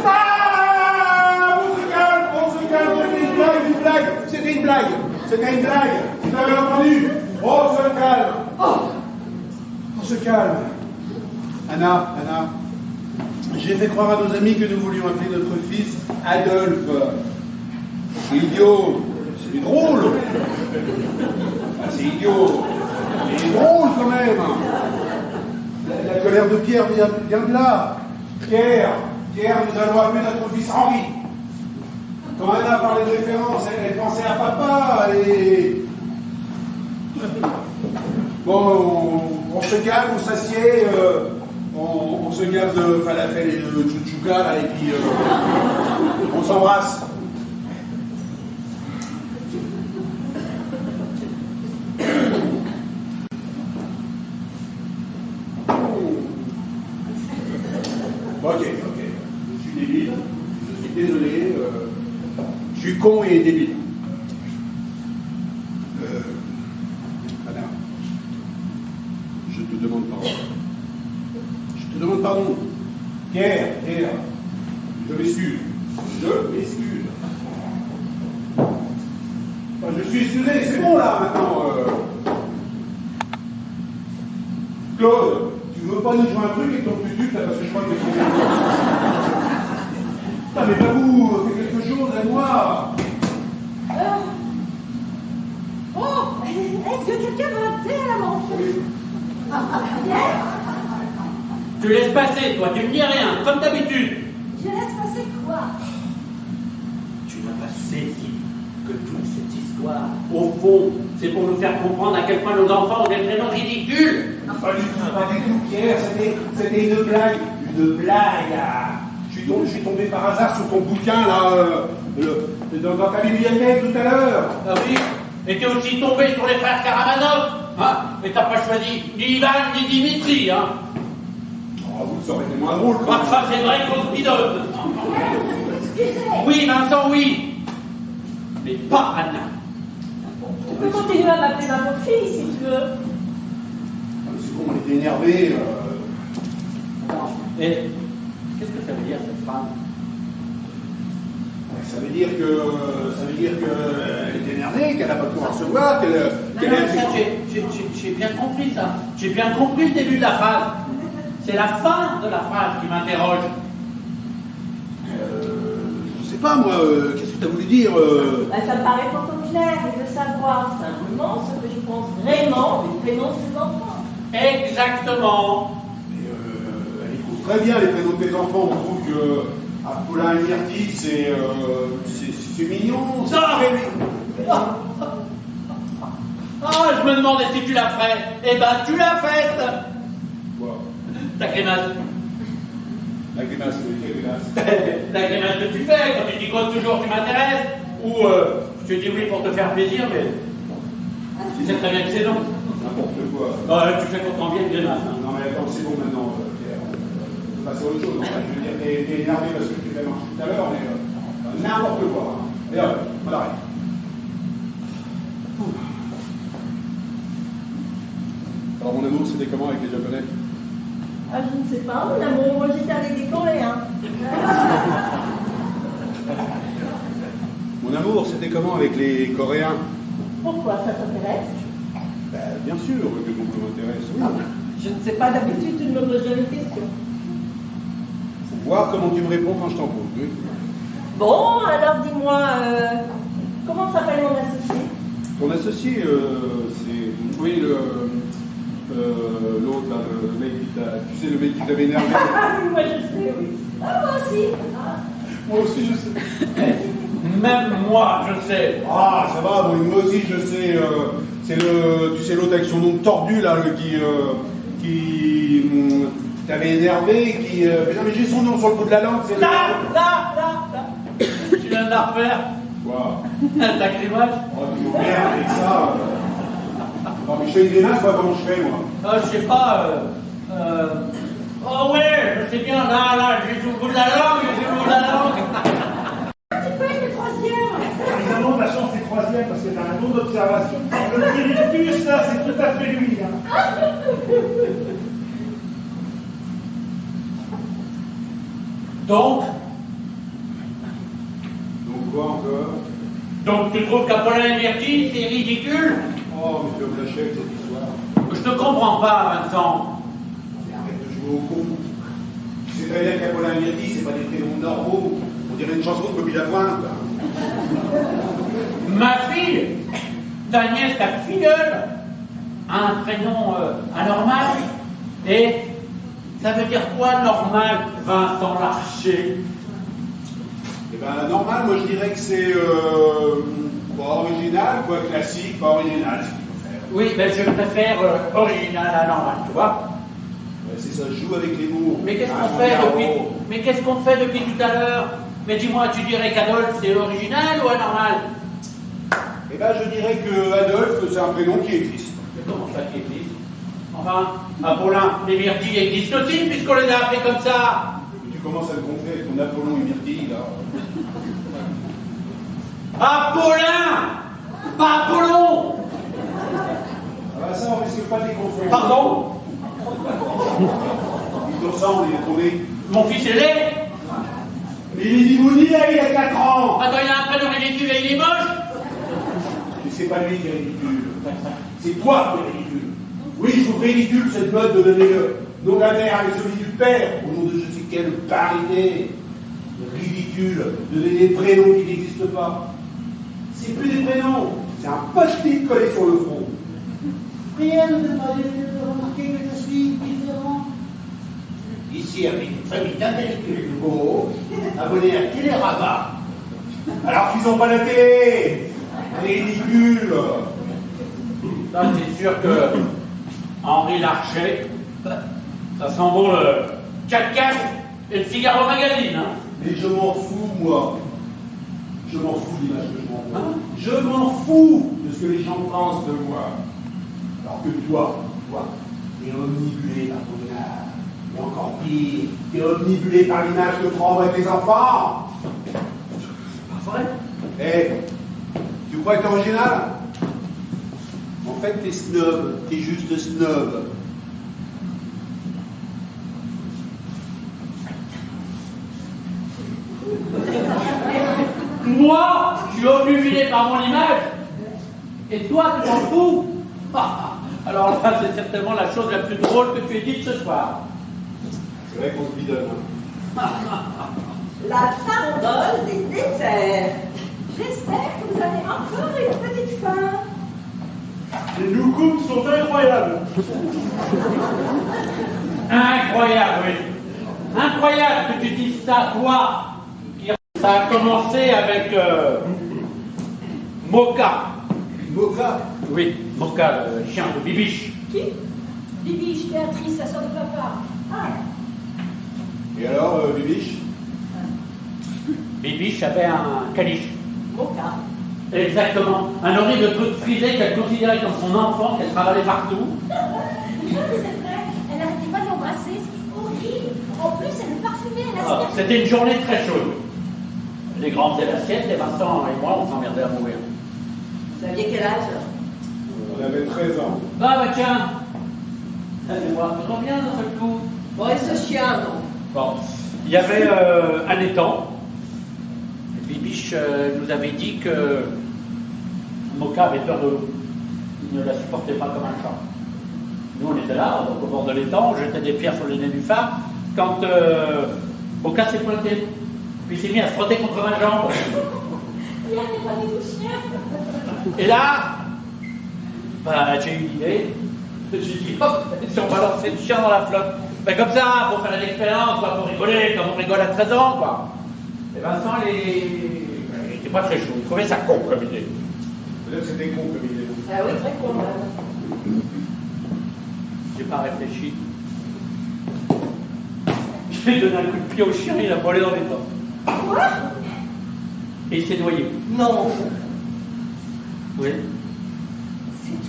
Ah, on se calme, c'était une blague, c'était une blague. Vous avez entendu? On se calme. Oh, se calme. Anna, j'ai fait croire à nos amis que nous voulions appeler notre fils Adolphe. C'est idiot. C'est drôle. Ah, c'est idiot. C'est drôle quand même. La colère de Pierre vient de là. Pierre, nous allons appeler notre fils Henri. Quand Anna parlait de référence, elle pensait à papa et... Bon, on se calme, on s'assied, on se garde de falafel et de chouchouka, là, et puis on s'embrasse. Ok. Je suis débile. Je suis désolé. Je suis con et débile. Madame, je te demande pardon. Je te demande pardon. Pierre, je m'excuse. Enfin, je suis excusé, c'est bon là maintenant. Claude, tu veux pas nous jouer un truc avec ton tutu là, parce que je crois que c'est... Putain, mais j'avoue, fais quelque chose, aide-moi. Oh, est-ce que quelqu'un veut un thé à la menthe? Pierre, Tu laisses passer, toi, tu me dis rien, comme d'habitude. je laisse passer quoi? Tu n'as pas saisi que toute cette histoire, au fond, c'est pour nous faire comprendre à quel point nos enfants ont des prénoms ridicules. Pas du tout, Pierre, c'était une blague. Une blague. Je suis tombé par hasard sur ton bouquin, là, dans ta bibliothèque tout à l'heure. Ah oui. Et t'es aussi tombé sur les frères Karamazov, hein. Et t'as pas choisi ni Ivan ni Dimitri, hein. Oh, vous, ça aurait été moins drôle, quoi. Ah, ça, c'est vrai qu'on se bidonne. Excusez. Oui, Vincent, oui. Mais pas Anna. Tu peux continuer à m'appeler ma petite fille si tu veux. Ah, mais c'est bon, on était énervés. Et qu'est-ce que ça veut dire, cette phrase? Ça veut dire qu'elle est énervée, qu'elle n'a pas pu recevoir, qu'elle Non, ça, j'ai bien compris ça. J'ai bien compris le début de la phrase. C'est la fin de la phrase qui m'interroge. Je sais pas, moi, qu'est-ce que tu as voulu dire Ça me paraît pourtant clair. Je veux savoir simplement ce que je pense vraiment du prénom de ses enfants. Exactement. Elle trouve très bien les prénoms de tes enfants. On trouve que Paulin et Myrtille, c'est mignon. Ça Ah, je me demandais si tu la ferais. Eh ben, tu l'as faite. Quoi? Ta grimace. La grimace, oui, quelle grimace? La grimace que tu fais quand tu dis quoi toujours tu m'intéresses. Ou je te dis oui pour te faire plaisir, mais tu sais très bien que c'est non. N'importe quoi. Tu fais pourtant bien une grimace. Hein. Non, mais attends, c'est bon maintenant, Pierre. On peut passer à autre chose. En fait, je veux dire, t'es énervé parce que tu fais marcher tout à l'heure, mais n'importe quoi. Hein. Et hop, on arrête. Alors, mon amour, c'était comment avec les Japonais? Ah, je ne sais pas, mon amour. Moi, j'étais avec des Coréens. Mon amour, c'était comment avec les Coréens? Pourquoi ça t'intéresse? Bien sûr que ça m'intéresse, oui. Je ne sais pas, d'habitude, tu ne me poses jamais de questions. Faut voir comment tu me réponds quand je t'en pose, oui. Bon, alors dis-moi, comment s'appelle mon associé? Ton associé, c'est... Oui, l'autre, là, le mec qui t'a... Tu sais, le mec qui t'avait énervé. Ah oui, moi je sais, oui. Ah, moi aussi. Ah. Moi aussi, je sais. Même moi, je sais. Ah, ça va, bon, moi aussi, je sais. C'est tu sais, l'autre avec son nom tordu, là, qui t'avait énervé, mais non, mais j'ai son nom sur le bout de la langue, c'est... Là. Tu viens de la refaire. Quoi? Ta grimace. Oh, tu merde avec ça. Non, mais je fais une grimace, quoi, comment je fais, moi? Je sais pas. Oh ouais, je sais bien, là, j'ai tout le bout de la langue, Tu peux être le troisième. Évidemment, la chance est troisième parce que t'as un nom d'observation. Le virus, là, c'est tout à fait lui. Hein. Donc Quoi encore? Donc tu trouves qu'Apollin et Myrtille, c'est ridicule? Oh, mais tu vas me lâcher avec cette histoire. Je te comprends pas, Vincent. Au con. C'est très bien qu'Apollin et Myrtille, c'est pas des prénoms normaux. On dirait une chanson de Bobby Lapointe. Ma fille, ta nièce, ta filleule, a un prénom anormal. Et ça veut dire quoi, normal, Vincent Larcher? Eh ben, normal, moi je dirais que c'est pas original, quoi, classique, pas original. Oui, mais je préfère original à normal, tu vois. Ouais, c'est ça, je joue avec les mots. Mais qu'est-ce Ah, qu'on fait mon depuis garrot. Mais qu'est-ce qu'on fait depuis tout à l'heure? Mais dis-moi, tu dirais qu'Adolphe c'est original ou anormal? Eh ben, je dirais que Adolphe, c'est un prénom qui existe. Mais comment ça qui existe? Enfin, Apollin et Myrtille existent aussi, puisqu'on les a appelés comme ça. Tu commences à le gonfler avec ton Apollon et Myrtille, là. Apollin, pas Apollon. Ah bah ça, on risque pas de les confondre. Pardon? Il te ressemble, il est trouvé. Mon fils est laid. Mais il est Dimouni, là, il a 4 ans. Attends, il a un prénom ridicule et il est moche. Mais c'est pas lui qui est ridicule. C'est toi qui es ridicule. Oui, je trouve ridicule cette mode de donner le nom de la mère avec celui du père, au nom de je sais quelle parité. Ridicule de donner des prénoms qui n'existent pas. C'est plus des prénoms, c'est un post-it collé sur le front. Rien ne m'a remarqué que je suis différent. Ici, avec une famille d'intellectuels nouveaux, abonnés à Télérama. Alors qu'ils n'ont pas la télé. Ridicule. Ça, c'est sûr que Henri Larcher, ça sent bon le 4x4 et le Figaro Magazine, hein. Mais je m'en fous, moi. Je m'en fous de l'image que je m'envoie. Je m'en fous de ce que les gens pensent de moi. Alors que toi, t'es omnibulé par ton image. Et encore pire, t'es omnibulé par l'image que te renvoient tes enfants. Pas vrai? Eh, tu crois que t'es original? En fait, t'es snob. T'es juste snob. Moi, je suis omnibulé par mon image. Et toi, tu t'en fous? Alors là, c'est certainement la chose la plus drôle que tu aies dite ce soir. C'est vrai qu'on se bidonne. La farandole des desserts. J'espère que vous avez encore une petite faim. Les noukoums sont incroyables. Incroyable, oui. Incroyable que tu dises ça, toi. Ça a commencé avec Moka. Moka. Oui, Moka, le chien de Bibiche. Qui? Bibiche, Béatrice, la soeur de papa. Ah, Et alors, Bibiche? Bibiche avait un caniche. Moka. Exactement. Un horrible truc frisé qu'elle considérait comme son enfant, qu'elle travaillait partout. Oui, c'est vrai. Elle n'arrêtait pas de l'embrasser. C'est horrible. En plus, elle le parfumait. Elle a Ah, c'était une journée très chaude. Les grands faisaient l'assiette, et Vincent et moi, on s'emmerdait à mourir. Vous aviez quel âge? On avait 13 ans. Ah bah tiens, c'est moi, je reviens d'un seul coup. Bon, et ce chien, non? Bon, il y avait un étang. Bibiche nous avait dit que Moka avait peur de l'eau. Il ne la supportait pas comme un chat. Nous, on était là, donc, au bord de l'étang, on jetait des pierres sur les nez du phare. Quand Moka s'est pointé, puis il s'est mis à se frotter contre ma jambe. Il n'y avait pas des chien. Et là, bah, j'ai eu une idée. J'ai dit, hop, si on balançait le chien dans la flotte. Ben, comme ça, pour faire une expérience, quoi, pour rigoler, comme on rigole à 13 ans, quoi. Et Vincent, il était pas très chaud. Il trouvait ça con comme idée. Peut-être que c'était con comme idée. Ah oui, très con, même. J'ai pas réfléchi. J'ai donné un coup de pied au chien, il a volé dans les dents. Quoi? Et il s'est noyé. Non. Oui,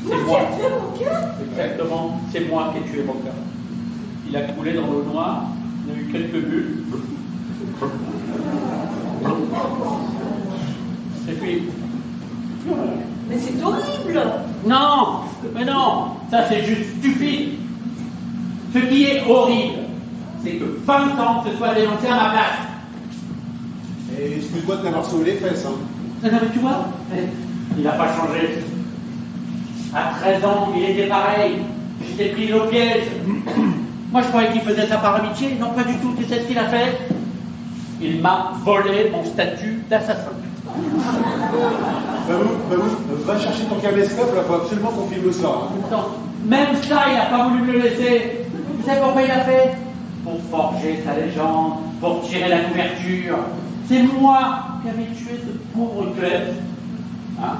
C'est toi qui as tué mon cœur? exactement. C'est moi qui ai tué mon cœur. Il a coulé dans l'eau noire, il y a eu quelques bulles. Et puis. Mais c'est horrible. Non, mais non, ça c'est juste stupide. Ce qui est horrible, c'est que Vincent se soit dénoncé à ma place. Et excuse-moi de t'avoir sauvé les fesses, hein. Non, mais tu vois, il n'a pas changé. À 13 ans, il était pareil. J'étais pris au piège. Moi, je croyais qu'il faisait ça par amitié. Non, pas du tout. Tu sais ce qu'il a fait? Il m'a volé mon statut d'assassin. Va chercher ton caméscope, là, faut absolument qu'on filme ça. Hein. Non, même ça, il n'a pas voulu me le laisser. Vous savez pourquoi il a fait? Pour forger sa légende, pour tirer la couverture. C'est moi qui avais tué ce pauvre Clèves. Hein?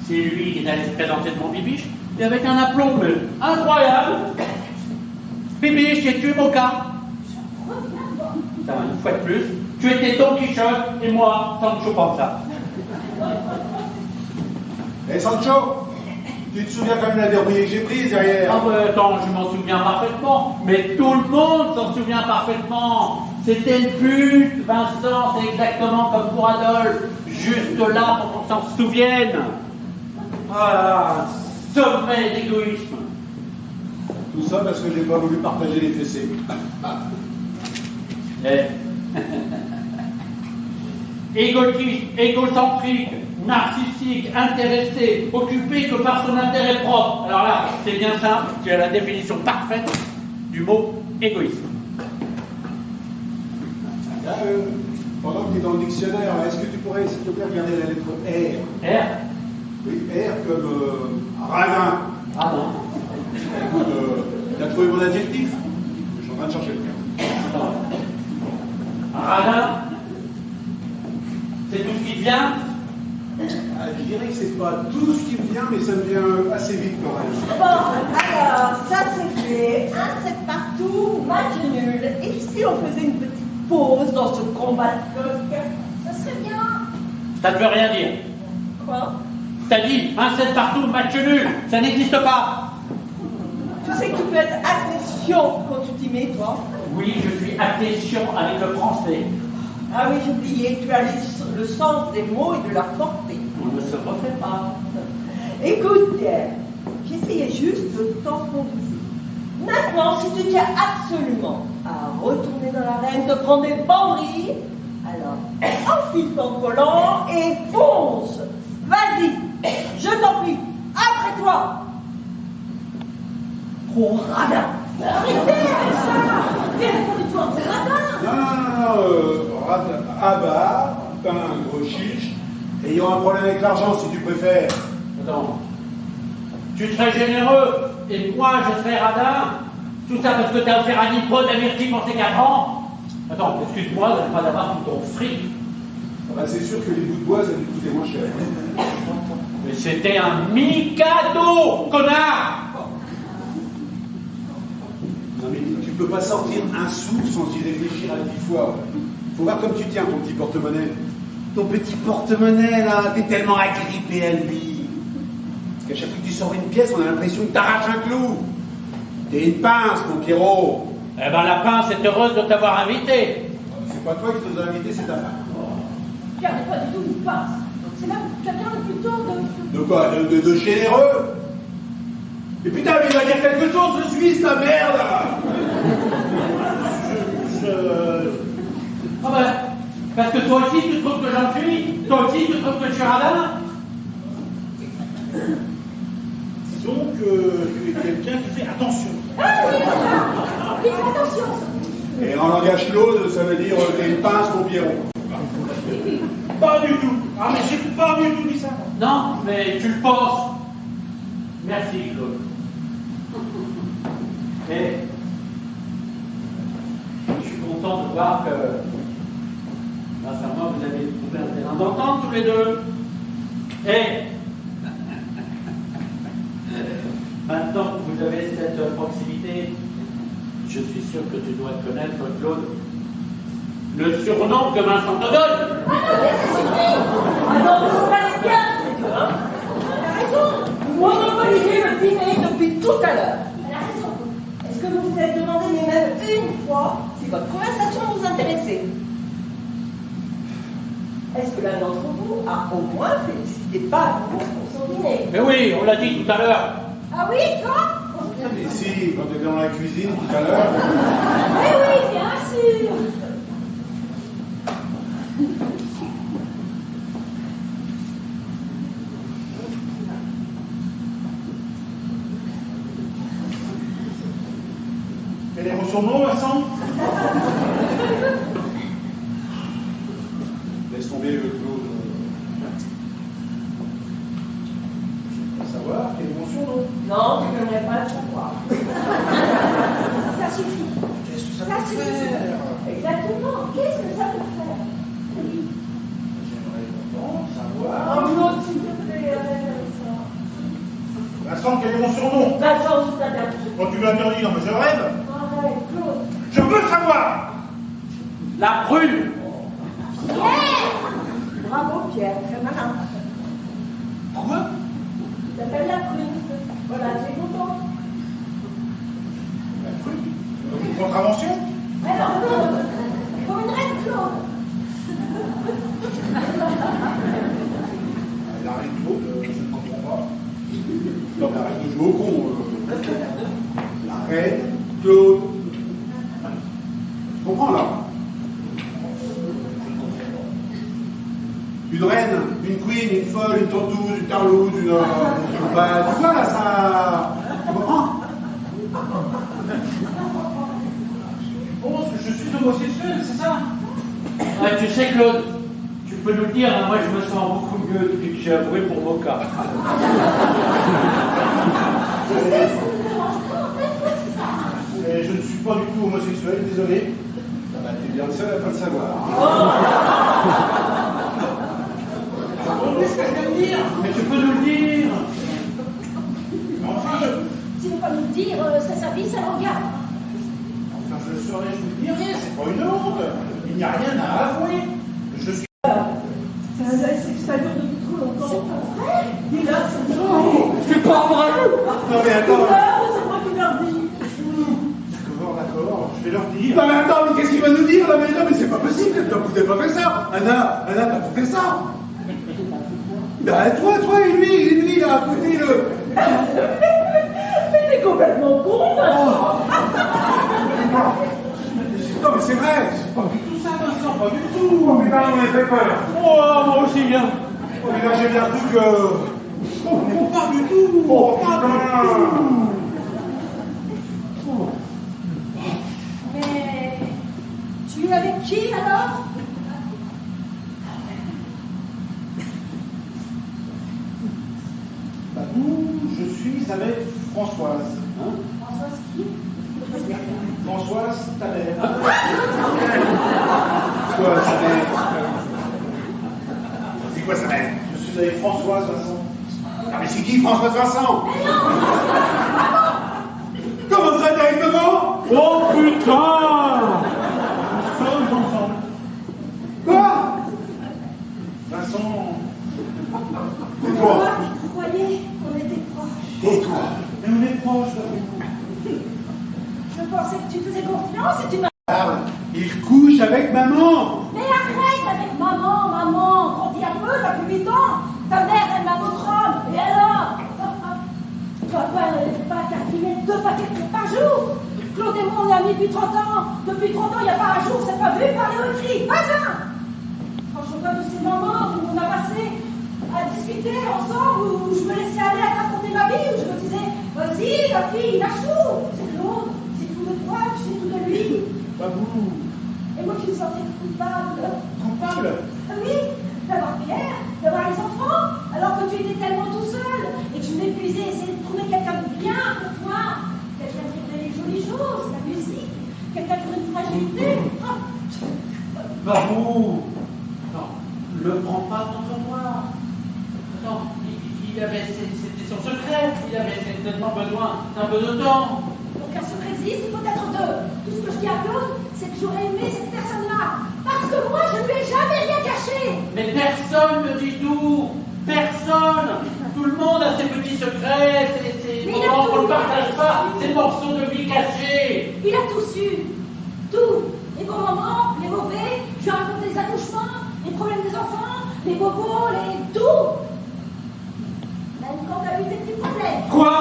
C'est lui qui est allé se présenter devant Bibiche, et avec un aplomb mais incroyable. Bibiche, j'ai tué Moka. Une fois de plus, tu étais Don Quichotte et moi, Sancho Panza. Eh Sancho, tu te souviens quand même de la débrouillée que j'ai prise derrière? Ah ouais, attends, je m'en souviens parfaitement, mais tout le monde s'en souvient parfaitement. C'était le but, Vincent, c'est exactement comme pour Adolphe, juste là pour qu'on s'en souvienne. Ah, sommet d'égoïsme. Tout ça parce que j'ai pas voulu partager les fessées. Égotiste, égocentrique, narcissique, intéressé, occupé que par son intérêt propre. Alors là, c'est bien simple, tu as la définition parfaite du mot égoïsme. Là, pendant que tu es dans le dictionnaire, est-ce que tu pourrais, s'il te plaît, regarder la lettre R? R. Oui, R comme radin. Ah bon. Écoute, tu as trouvé mon adjectif? Je suis en train de chercher le terme. Radin, c'est tout ce qui vient. Je dirais que c'est pas tout ce qui me vient, mais ça me vient assez vite quand même. Bon, alors, ça c'est fait. Un 7 partout, match nul. Et si on faisait une petite pause dans ce combat de coq, ça serait bien. Ça ne veut rien dire. Quoi? T'as dit un 7 partout, match nul. Ça n'existe pas. Tu sais que tu peux être attention quand tu t'y mets, toi. Oui, je suis attention avec le français. Ah oui, j'ai oublié, tu as le sens des mots et de leur portée. On ne se refait pas. Écoute, Pierre, j'essayais juste de temporiser. Maintenant, si tu tiens absolument à retourner dans l'arène, de prendre des banderilles, alors enfile ton collant et fonce. Vas-y, je t'en prie, après toi. Gros radin. Arrêtez avec ça. Fais répondu-toi, gros radin. Radin, avare, pain, gros chiche, ayant un problème avec l'argent si tu préfères. Attends. Tu serais généreux et moi je serais radin. Tout ça parce que t'as offert un Nipro d'Amirti pour ses 4 ans. Attends, excuse-moi de ne pas avoir tout ton fric. Bah, c'est sûr que les bouts de bois, ça lui coûtait moins cher. Mais c'était un mi-cadeau, connard. Non mais tu peux pas sortir un sou sans y réfléchir à 10 fois. Faut voir comme tu tiens ton petit porte-monnaie. Ton petit porte-monnaie là, t'es tellement agrippé à lui. Parce qu'à chaque fois que tu sors une pièce, on a l'impression que t'arraches un clou. T'es une pince, mon Pierrot. Eh ben la pince est heureuse de t'avoir invité. C'est pas toi qui nous as invités, c'est ta femme. Pierre n'est pas du tout une pince. C'est même quelqu'un de plutôt de... De quoi? De généreux? Et putain, mais il va dire quelque chose, le Suisse, la merde! Ah ben, parce que toi aussi tu trouves que j'en suis. Toi aussi tu trouves que je suis radin. Disons que tu es quelqu'un qui fait attention. Ah oui, il fait attention. Et en langage claude, ça veut dire t'es une pince, mon Pierrot. Pas du tout. Ah mais j'ai pas du tout dit ça. Non, mais tu le penses. Merci, Claude. Et je suis content de voir que, grâce à moi, vous avez trouvé un terrain d'entente tous les deux. Et maintenant que vous avez cette proximité, je suis sûr que tu dois connaître, Claude, le surnom que Vincent te donne. Ah non, vous allez bien, c'est tout, hein. Elle a raison. Vous monopolisez le dîner depuis tout à l'heure. Elle a raison. Est-ce que vous vous êtes demandé, mais même une fois, si votre conversation vous intéressait? Est-ce que l'un d'entre vous a au moins félicité Pablo pour son dîner? Mais oui, on l'a dit tout à l'heure. Ah oui, toi? Et si, quand t'étais dans la cuisine tout à l'heure. Oui, oui, bien sûr. Quel est mon surnom, Vincent? Laisse tomber le Claude. Je veux savoir quel est mon surnom. Non, tu n'aimerais pas le savoir. Ça suffit. Qu'est-ce que ça Ça peut suffit. faire? Exactement. Qu'est-ce que ça peut faire? Oui. J'aimerais pourtant savoir. Oh non, s'il te plaît, arrête avec ça. Vincent, quel est mon surnom? Vincent, tu t'adaptes. Quand tu m'interdis, non mais je rêve. Arrête, Claude. Je veux savoir. La prune. Pierre! Bravo, Pierre, très malin. Quoi? Tu t'appelles la prune. Voilà, tu es content. La truc? Une contravention? Alors, Claude, comme une reine, Claude. La reine Claude, je ne comprends pas. Non, mais arrête de jouer au con. La reine, Claude. Tu comprends là? Une reine, une queen, une folle, une tortouse, une tarlouse, une. Bah, tout ça là, ça. Tu comprends? Tu penses que je suis homosexuel, c'est ça? Ouais, tu sais, Claude, tu peux nous le dire, hein, moi je me sens beaucoup mieux depuis que j'ai avoué pour Moka. Et je ne suis pas du tout homosexuel, désolé. Ah bah, t'es bien le seul à pas le savoir. Qu'est-ce que je vais me dire? Mais tu peux nous le dire. Mais enfin, Si tu ne veux pas nous le dire, c'est sa vie, ça le regarde. enfin, je le saurais, je vous le dirai, c'est pas une honte. Il n'y a rien à avouer. Je suis. Ça dure depuis trop longtemps. C'est pas vrai? Dis-le, c'est vrai. C'est pas vrai! Non, mais attends. C'est moi qui leur dis. D'accord, je vais leur dire. Non, mais attends, mais qu'est-ce qu'il va nous dire là? Mais non, mais c'est pas possible. Vous n'avez pas fait ça. Anna, t'as pas fait ça. Bah, toi, et lui, là, à côté, le. Mais t'es complètement con, Vincent. Non, mais c'est vrai. C'est pas du tout ça, Vincent, pas du tout. Oh, putain, on est fait peur. Oh, moi aussi, bien. Oh, mais là, j'ai bien cru que. Oh, pas du tout. Oh, putain. Mais tu es avec qui alors? Babou, je suis avec Françoise. Hein? Françoise qui? Françoise, ta mère. Quoi, ça c'est quoi, ça va? Je suis avec Françoise, Vincent. Ah, mais c'est qui, François Vincent? Comment ça, directement? Oh putain! Sommes ensemble. Quoi? Vincent. Et toi? Moi qui croyais qu'on était proches. Et toi? Mais on est proches, Babou. Je pensais que tu faisais confiance et tu m'as... Il couche avec maman. Mais arrête avec maman, maman. On dit un peu, t'as plus 8 ans. Ta mère, elle m'a notre homme. Et alors? Papa, elle n'avait pas qu'à filer 2 paquets de clopes par jour. Claude et moi, on est amis depuis 30 ans. Depuis 30 ans, il n'y a pas un jour, c'est pas vu, parler ou écrit. Pas un. Franchement, pas de ces moments où on a passé à discuter ensemble, où je me laissais aller à te raconter ma vie, où je me disais, vas-y, la fille, lâche tout. C'est Claude, c'est tout de toi, c'est tout de lui. Babou. Et moi qui me sentais coupable. Coupable? Ah oui, d'avoir Pierre, d'avoir les enfants, alors que tu étais tellement tout seul et que je m'épuisais à essayer de trouver quelqu'un de bien pour toi, quelqu'un qui ferait les jolies choses, la musique, quelqu'un qui aurait une fragilité. Ah. Babou! Non, le prends pas contre toi. Attends, il avait, c'était son secret, il avait certainement besoin d'un peu de temps. Pour qu'un secret existe, il faut être 2. Tout ce que je dis à Claude, c'est que j'aurais aimé cette personne-là. Parce que moi, je ne lui ai jamais rien caché. Mais personne ne dit tout! Personne! Tout le monde a ses petits secrets, ses Mais il a moments tout qu'on ne vu. partage pas, ses morceaux de vie cachés! Il a tout su. Tout. Les bons moments, les mauvais. Je lui ai raconté les accouchements, les problèmes des enfants, les bobos, les tout. Même quand t'as eu tes petits problèmes. Quoi?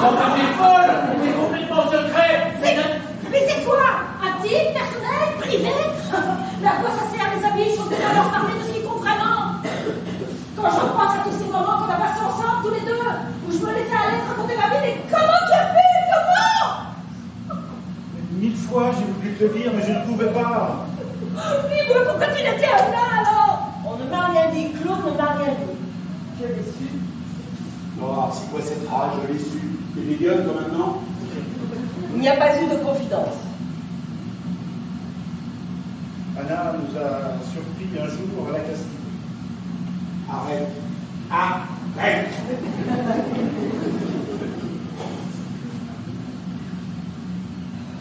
Quand t'es folle, c'est complètement secret! Mais c'est quoi? Intime, personnel, privé? Mais à quoi ça sert les amis si on peut pas leur parler de ce qu'ils font vraiment? Quand je repense à tous ces moments qu'on a passés ensemble, tous les deux, où je me laissais aller te raconter ma vie, mais comment tu as pu? Comment? de le dire, mais je ne pouvais pas. Dis-moi, pourquoi tu l'étais là alors? On ne m'a rien dit, Claude ne m'a rien dit. Je l'ai su. Oh, c'est quoi cette rage? Je l'ai su. T'es mignonne, toi, maintenant? Il n'y a pas eu de confidence. Anna nous a surpris un jour à la Castille. Arrête. Arrête.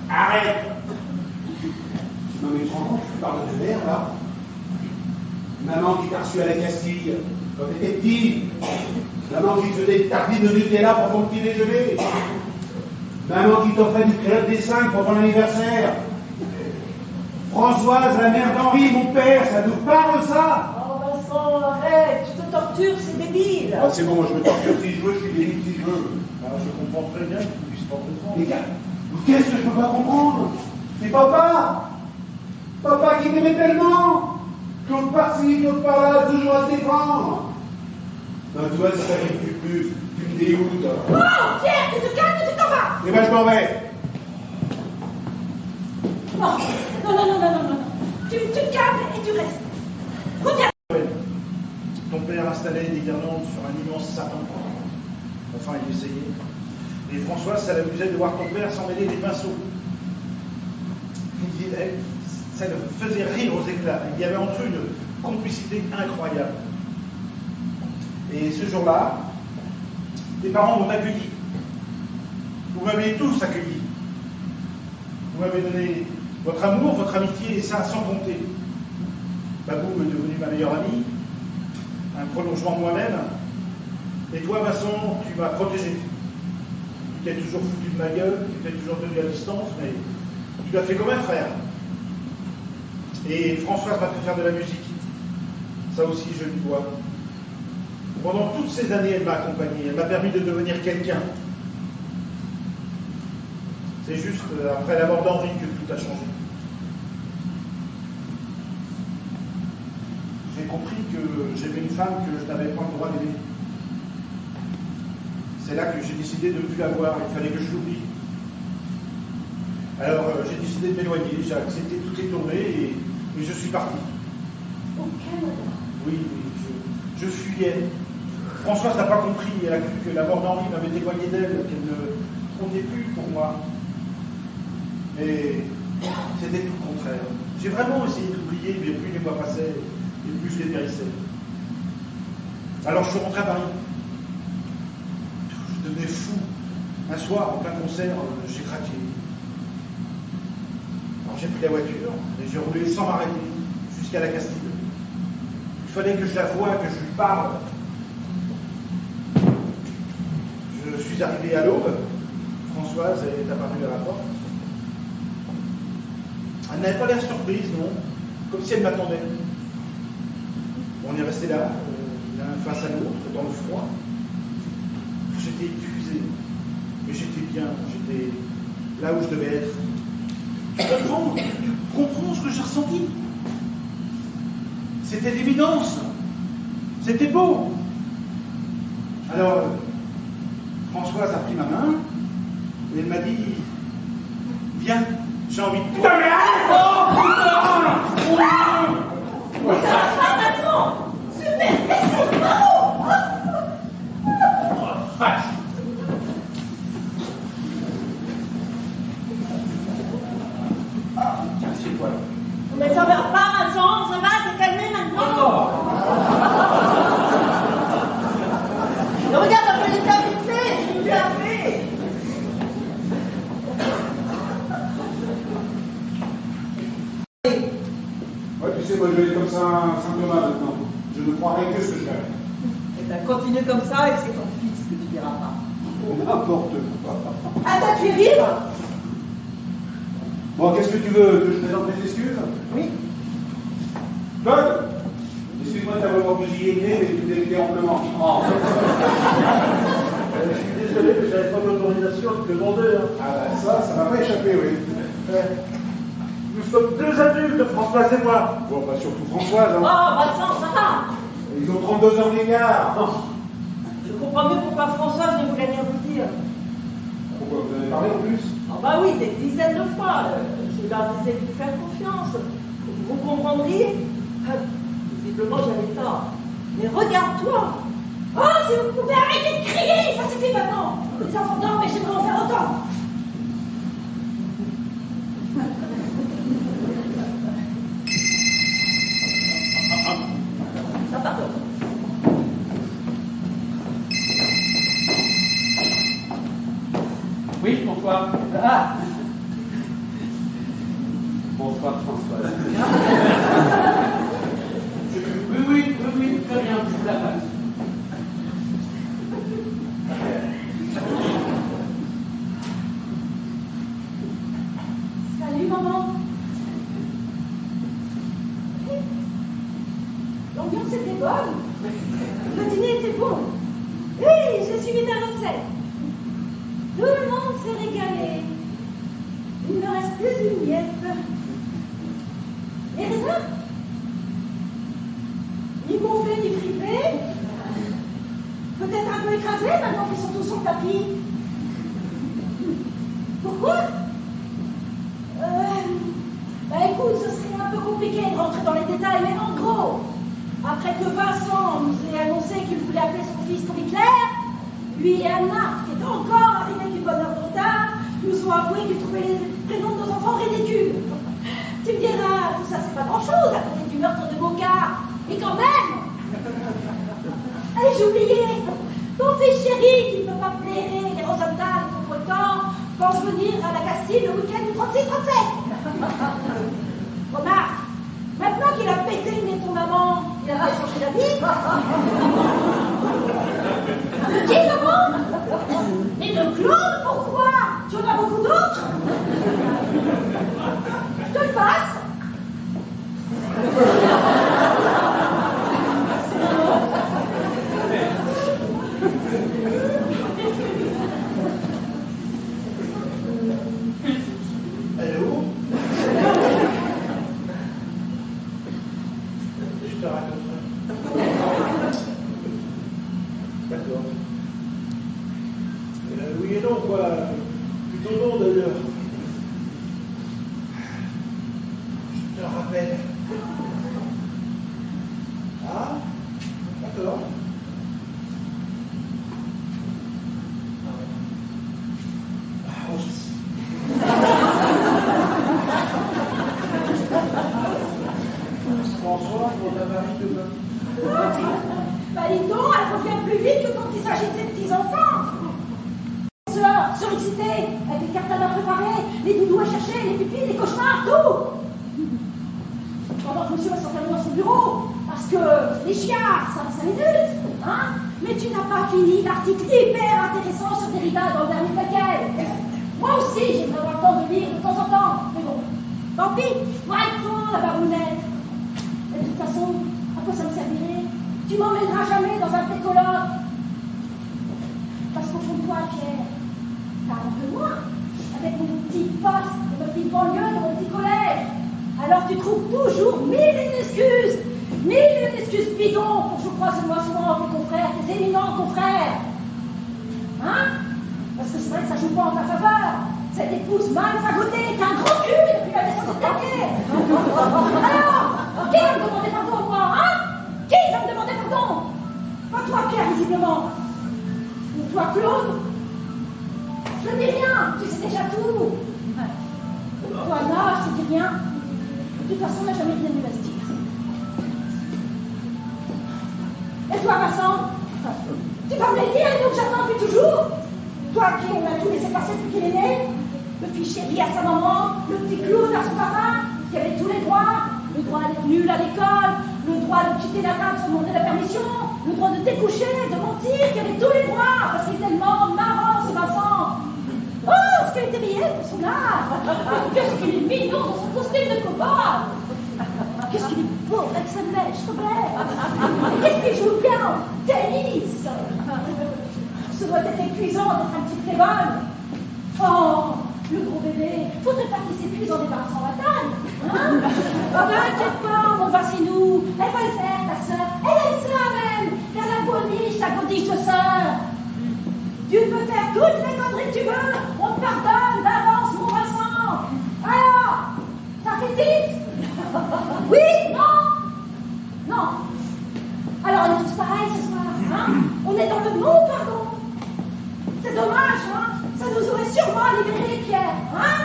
Arrête. Non mais tu te rends compte, tu parles de mère là? Maman qui t'a reçu à la Castille quand t'étais petit. Maman qui te faisait des tartines de Nutella pour ton petit déjeuner. Maman qui t'offrait du club des 5 pour ton anniversaire. Françoise, la mère d'Henri, mon père, ça nous parle ça? Oh Vincent, arrête, tu te tortures, c'est débile. Ah, c'est bon, je me torture si je veux, je suis libre si je veux. Alors, je comprends très bien que tu ne puisses pas comprendre. Les gars, qu'est-ce que je peux pas comprendre? C'est papa! Papa qui t'aimait tellement! Claude par-ci, Claude par-là, toujours à se défendre! Non, toi, ça t'arrive plus, tu me dégoûtes. Oh, Pierre, tu te calmes, tu t'en vas. Eh ben, je m'en vais! Non, non. Tu te calmes et tu restes. Reviens. Ton père installait des guirlandes sur un immense sapin. Enfin, il essayait. Et Françoise, ça l'amusait de voir ton père s'en mêler des pinceaux. Ça le faisait rire aux éclats. Il y avait entre eux une complicité incroyable. Et ce jour-là, tes parents m'ont accueilli. Vous m'avez tous accueilli. Vous m'avez donné votre amour, votre amitié, et ça sans compter. Babou est devenu ma meilleure amie, un prolongement de moi-même. Et toi, Vincent, tu m'as protégé. Tu t'es toujours foutu de ma gueule, tu t'es toujours tenu à distance, mais tu l'as fait comme un frère. Et Françoise m'a fait faire de la musique. Ça aussi, je lui dois. Pendant toutes ces années, elle m'a accompagné, elle m'a permis de devenir quelqu'un. C'est juste après la mort d'Henri que tout a changé. J'ai compris que j'aimais une femme que je n'avais pas le droit d'aimer. C'est là que j'ai décidé de ne plus la voir, il fallait que je l'oublie. Alors j'ai décidé de m'éloigner, j'ai accepté toutes les tournées et je suis parti. Au Canada. Oui, je fuyais. Françoise n'a pas compris, elle a cru que la mort d'Henri m'avait éloigné d'elle, qu'elle ne comptait plus pour moi. Mais c'était tout le contraire. J'ai vraiment essayé d'oublier, mais plus les mois passaient, et plus je dépérissais. Alors je suis rentré à Paris. Je devenais fou. Un soir, en plein concert, j'ai craqué. Alors j'ai pris la voiture et j'ai roulé sans m'arrêter jusqu'à la Castille. Il fallait que je la voie, que je lui parle. Je suis arrivé à l'aube. Françoise est apparue à la porte. Elle n'avait pas l'air surprise, non, comme si elle m'attendait. On est resté là, l'un face à l'autre, dans le froid. J'étais épuisé, mais j'étais bien, j'étais là où je devais être. Tu comprends ce que j'ai ressenti? C'était l'évidence, c'était beau. Alors, Françoise a pris ma main et elle m'a dit, viens, j'ai envie de toi. Mais ça va pas, Vincent, ça va, t'es calmé maintenant. Mais regarde un peu l'état vite fait, j'ai bien fait. Ouais, tu sais, moi je vais être comme ça simplement maintenant. Je ne croirai que ce que je fais. Eh bien, continue comme ça et c'est ton fils que tu diras pas. N'importe quoi. Ah, t'as fait rire? Bon, qu'est-ce que tu veux? Que je présente mes excuses? Oui. Claude, excuse-moi de t'avoir bousillé, mais tu t'es été amplement. Oh. Je suis désolé, mais j'avais pas l'autorisation de te demander. Ah ben ça m'a pas échappé, oui. Nous sommes deux adultes, Françoise et moi. Bon, bah surtout Françoise, Oh, hein. Vincent, ça va. Ils ont 32 ans d'écart. Je comprends mieux pourquoi Françoise ne voulait rien vous dire. Pourquoi vous en avez parlé en plus? Oh bah oui, des dizaines de fois. Je leur disais de lui faire confiance. Vous comprendriez? Visiblement, j'avais tort. Mais regarde-toi! Oh, si vous pouvez arrêter de crier! Ça suffit maintenant! Les enfants dorment et j'aimerais en faire autant! Ça pardonne. Oui, bonsoir. Ah. Bonsoir, François. Oui, très bien, je vous la passe. Salut, maman. L'ambiance était bonne. Le dîner était bon. Oui, j'ai suivi ta recette. Tout le monde s'est régalé. Il ne reste plus d'une miette. Et raisins? Ni gonflés, ni fripés. Peut-être un peu écrasés maintenant qu'ils sont tous sur le tapis. Pourquoi? Bah écoute, ce serait un peu compliqué de rentrer dans les détails, mais en gros, après que Vincent nous ait annoncé qu'il voulait appeler son fils comme Hitler, lui et Anna, qui est encore arrivée d'une bonne heure de retard, nous ont avoué qu'ils trouvaient les prénoms de nos enfants ridicules. Tu me diras, tout ça c'est pas grand-chose à côté du meurtre de Boca, mais quand même. J'ai oublié, ton fils chéri qui ne peut pas blairer les Rosenthal contre le temps, pense venir à la Castille le week-end du 36-37. Remarque, maintenant qu'il a pété le nez de ton maman, il a fait changer d'avis. De qui, maman? Et de Claude, pourquoi? Tu en as beaucoup d'autres? Je te le passe. Elle est où? Je te raconterai. D'accord. Oui et non, quoi. Plutôt non, d'ailleurs. Je te rappelle. Ah, d'accord. Ah, François, pour ta vache de bain. Bah dis donc, elle revient plus vite que quand il s'agit de ses petits-enfants. Surexcité, avec les cartables à préparer, les doudous à chercher, les pipis, les cauchemars, tout. Pendant que monsieur va s'enfermer dans son bureau, parce que les chiards, ça va 5 minutes, hein. Mais tu n'as pas fini l'article hyper intéressant sur Derrida dans le dernier paquet. Moi aussi, j'aimerais avoir le temps de lire de temps en temps, mais bon, tant pis, va-t'en la barounette. Et de toute façon, à quoi ça me servirait? Tu m'emmèneras jamais dans un pécologue. Parce qu'au fond de toi, Pierre, t'as un peu moi, avec mon petit poste, de ma petite banlieue, de mon petit collège. Alors tu trouves toujours mille et une excuses bidons pour que je croise le moi souvent tes confrères, tes éminents confrères. Hein? Parce que c'est vrai que ça joue pas en ta faveur. Cette épouse mal fagotée, qui a un gros cul depuis la naissance de dernier. Alors, qui va me demander pardon, moi, hein? Qui va me demander pardon? Pas toi, Pierre, visiblement. Ou toi, Claude? Je ne dis rien, tu sais déjà tout. Toi, Anna, je te dis rien. De toute façon, on n'a jamais rien de se dire. Et toi, Vincent? Tu vas me le dire, et donc j'attends depuis toujours? Toi qui on a tout laissé passer depuis qu'il est né, le petit chéri à sa maman, le petit clown à son papa, qui avait tous les droits, le droit d'être nul à l'école, le droit de quitter la table sans demander la permission, le droit de découcher, de mentir, qui avait tous les droits, parce qu'il est tellement marrant ce Vincent. Oh, ce qu'elle était réelle pour son âge. Qu'est-ce qu'il est mignon dans son costume de cow-boy. Qu'est-ce qu'il est beau avec sa mèche solaire. Qu'est-ce qu'il joue bien au tennis. Ce doit être épuisant d'être un petit playboy. Oh, le gros bébé, faudrait pas qu'il s'épuise en débarrassant la taille. Hein? Oh ben, inquiète pas, mon Vassinou, elle va le faire, ta sœur. Elle aime ça même, faire la godiche de sœur. Tu peux faire toutes les conneries que tu veux, on te pardonne d'avance, mon Vincent. Alors, libérer les pierres, hein?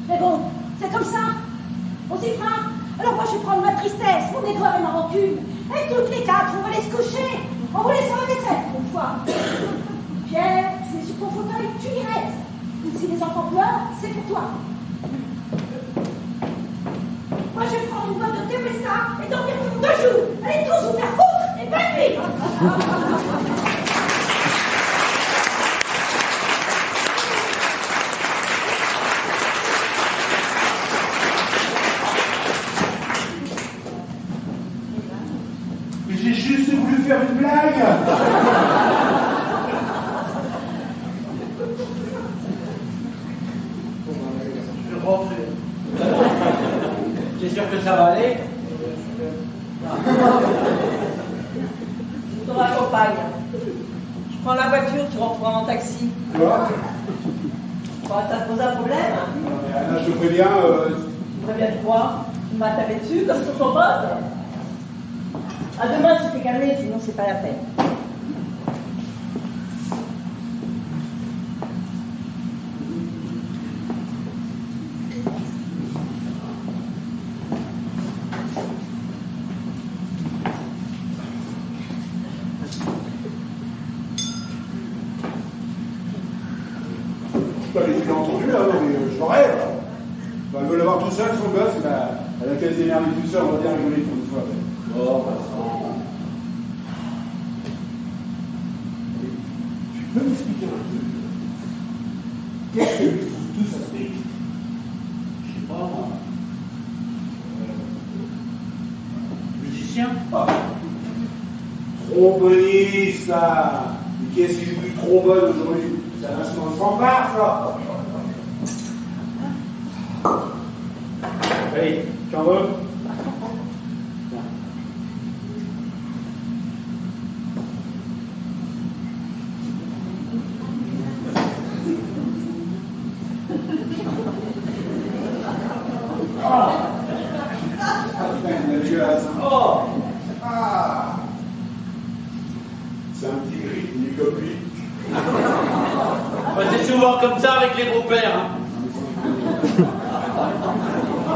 Mais bon, c'est comme ça. On s'y fera. Alors moi, je vais prendre ma tristesse, mon aigreur et ma rancune. Et toutes les quatre, on va aller se coucher en vous laissant la vaisselle, une fois. Pierre, tu es sur ton fauteuil, tu y restes. Et si les enfants pleurent, c'est pour toi. Moi, je vais prendre une boîte de Tempesta et dormir pour 2 jours. Allez tous vous faire foutre et bonne nuit. Mais j'ai juste voulu faire une blague. Je rentre. T'es sûr que ça va aller? Je te raccompagne. Je prends la voiture, tu rentreras en taxi. Quoi? Bon, ça te pose un problème? Anna, je te préviens, Très bien de quoi? Tu m'as tapé dessus comme sur ton pote? À demain si t'es calmé, sinon c'est pas la peine. tu l'as entendu là, mais je rêve. Elle veut l'avoir tout seul, son gosse, elle a qu'à s'énerver tout seul, on va bien rigoler pour une fois. Oh, Vincent. Tu peux m'expliquer un truc? Qu'est-ce que tout ça se fait? Je sais pas, moi. Musicien? Ah. Tromboniste, ça. Mais qu'est-ce qu'il joue du trombone aujourd'hui? C'est un instrument de fanfare, ça. Allez, tu en veux? Oh! Ah. C'est un petit gris, il est comme lui. Bah, c'est souvent comme ça avec les beaux-pères. Hein.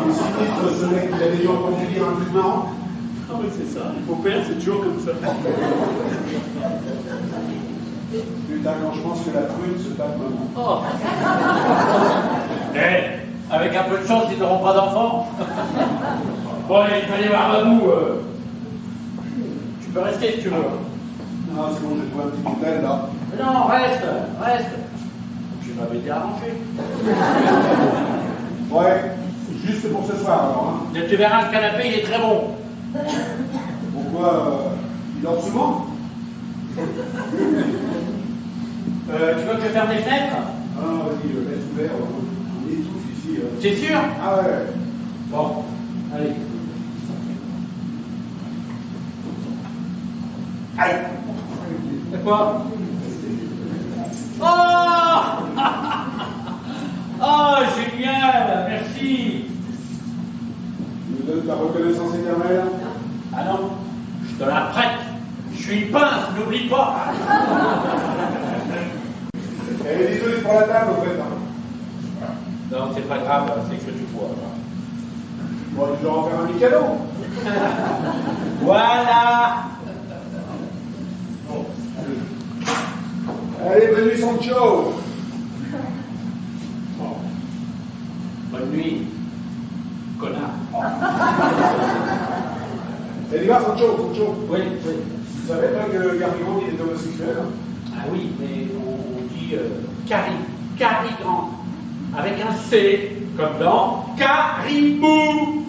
Il est sinistre, ce mec, il a déjà entendu dire un truc marrant. Non, mais c'est ça, les beaux-pères, c'est toujours comme ça. Putain, quand je pense que la prune se tape maman. Oh! Eh, avec un peu de chance, ils n'auront pas d'enfants. Bon, allez, il fallait voir à nous. Tu peux rester si tu veux. Non, c'est bon, j'ai trouvé un petit hôtel là. Mais non, reste. Je m'avais déjà arrangé. Ouais, juste pour ce soir alors. Hein. Mais tu verras, le canapé, il est très bon. Pourquoi il dort souvent? Tu veux que je ferme les fenêtres? Ah non, vas-y, laisse ouvert, on étouffe ici. C'est sûr? Ah ouais. Bon, allez. Aïe. C'est quoi? Oh! Oh, génial! Merci! Tu me donnes ta reconnaissance éternelle? Ah non, je te la prête. Je suis une pince, n'oublie pas. Eh, désolé pour la table, en fait. Hein. Non, c'est pas grave, c'est que tu bois. Bon, tu dois en faire un Mikado. Voilà! Allez, bonne nuit, Sancho. Bonne nuit, connard. Et dis-moi, Sancho. Oui. Tu savais pas que Garrigon, il est homosexuel? Ah oui, mais on dit Carigran, avec un C, comme dans Caribou.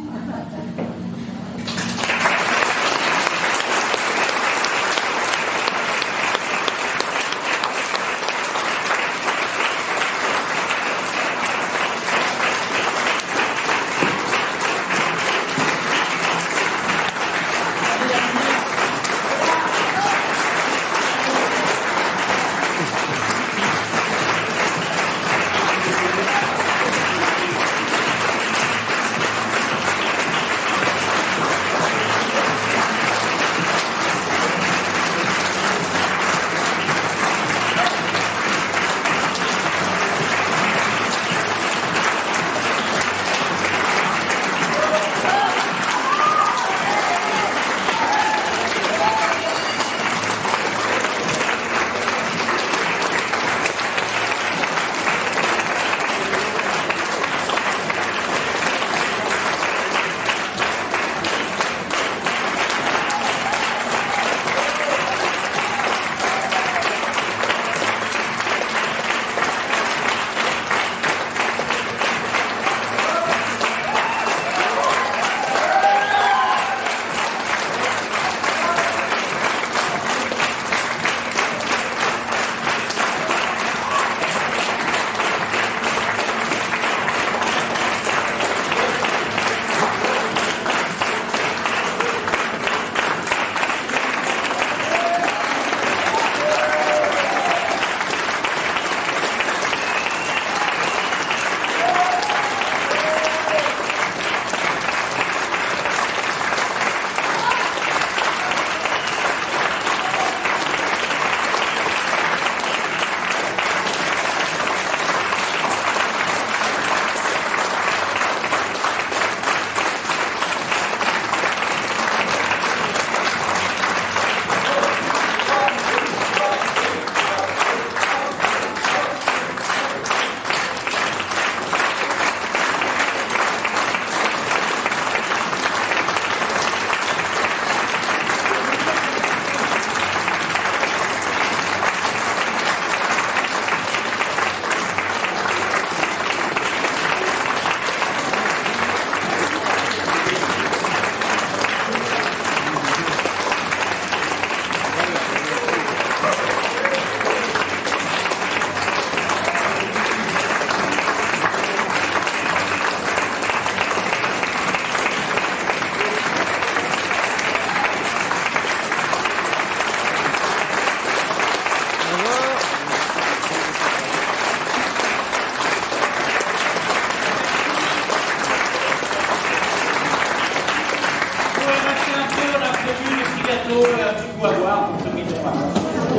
gâteau et un petit coup à boire pour ceux qui ne sont pas là.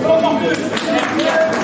Bon, tant mieux. Merci.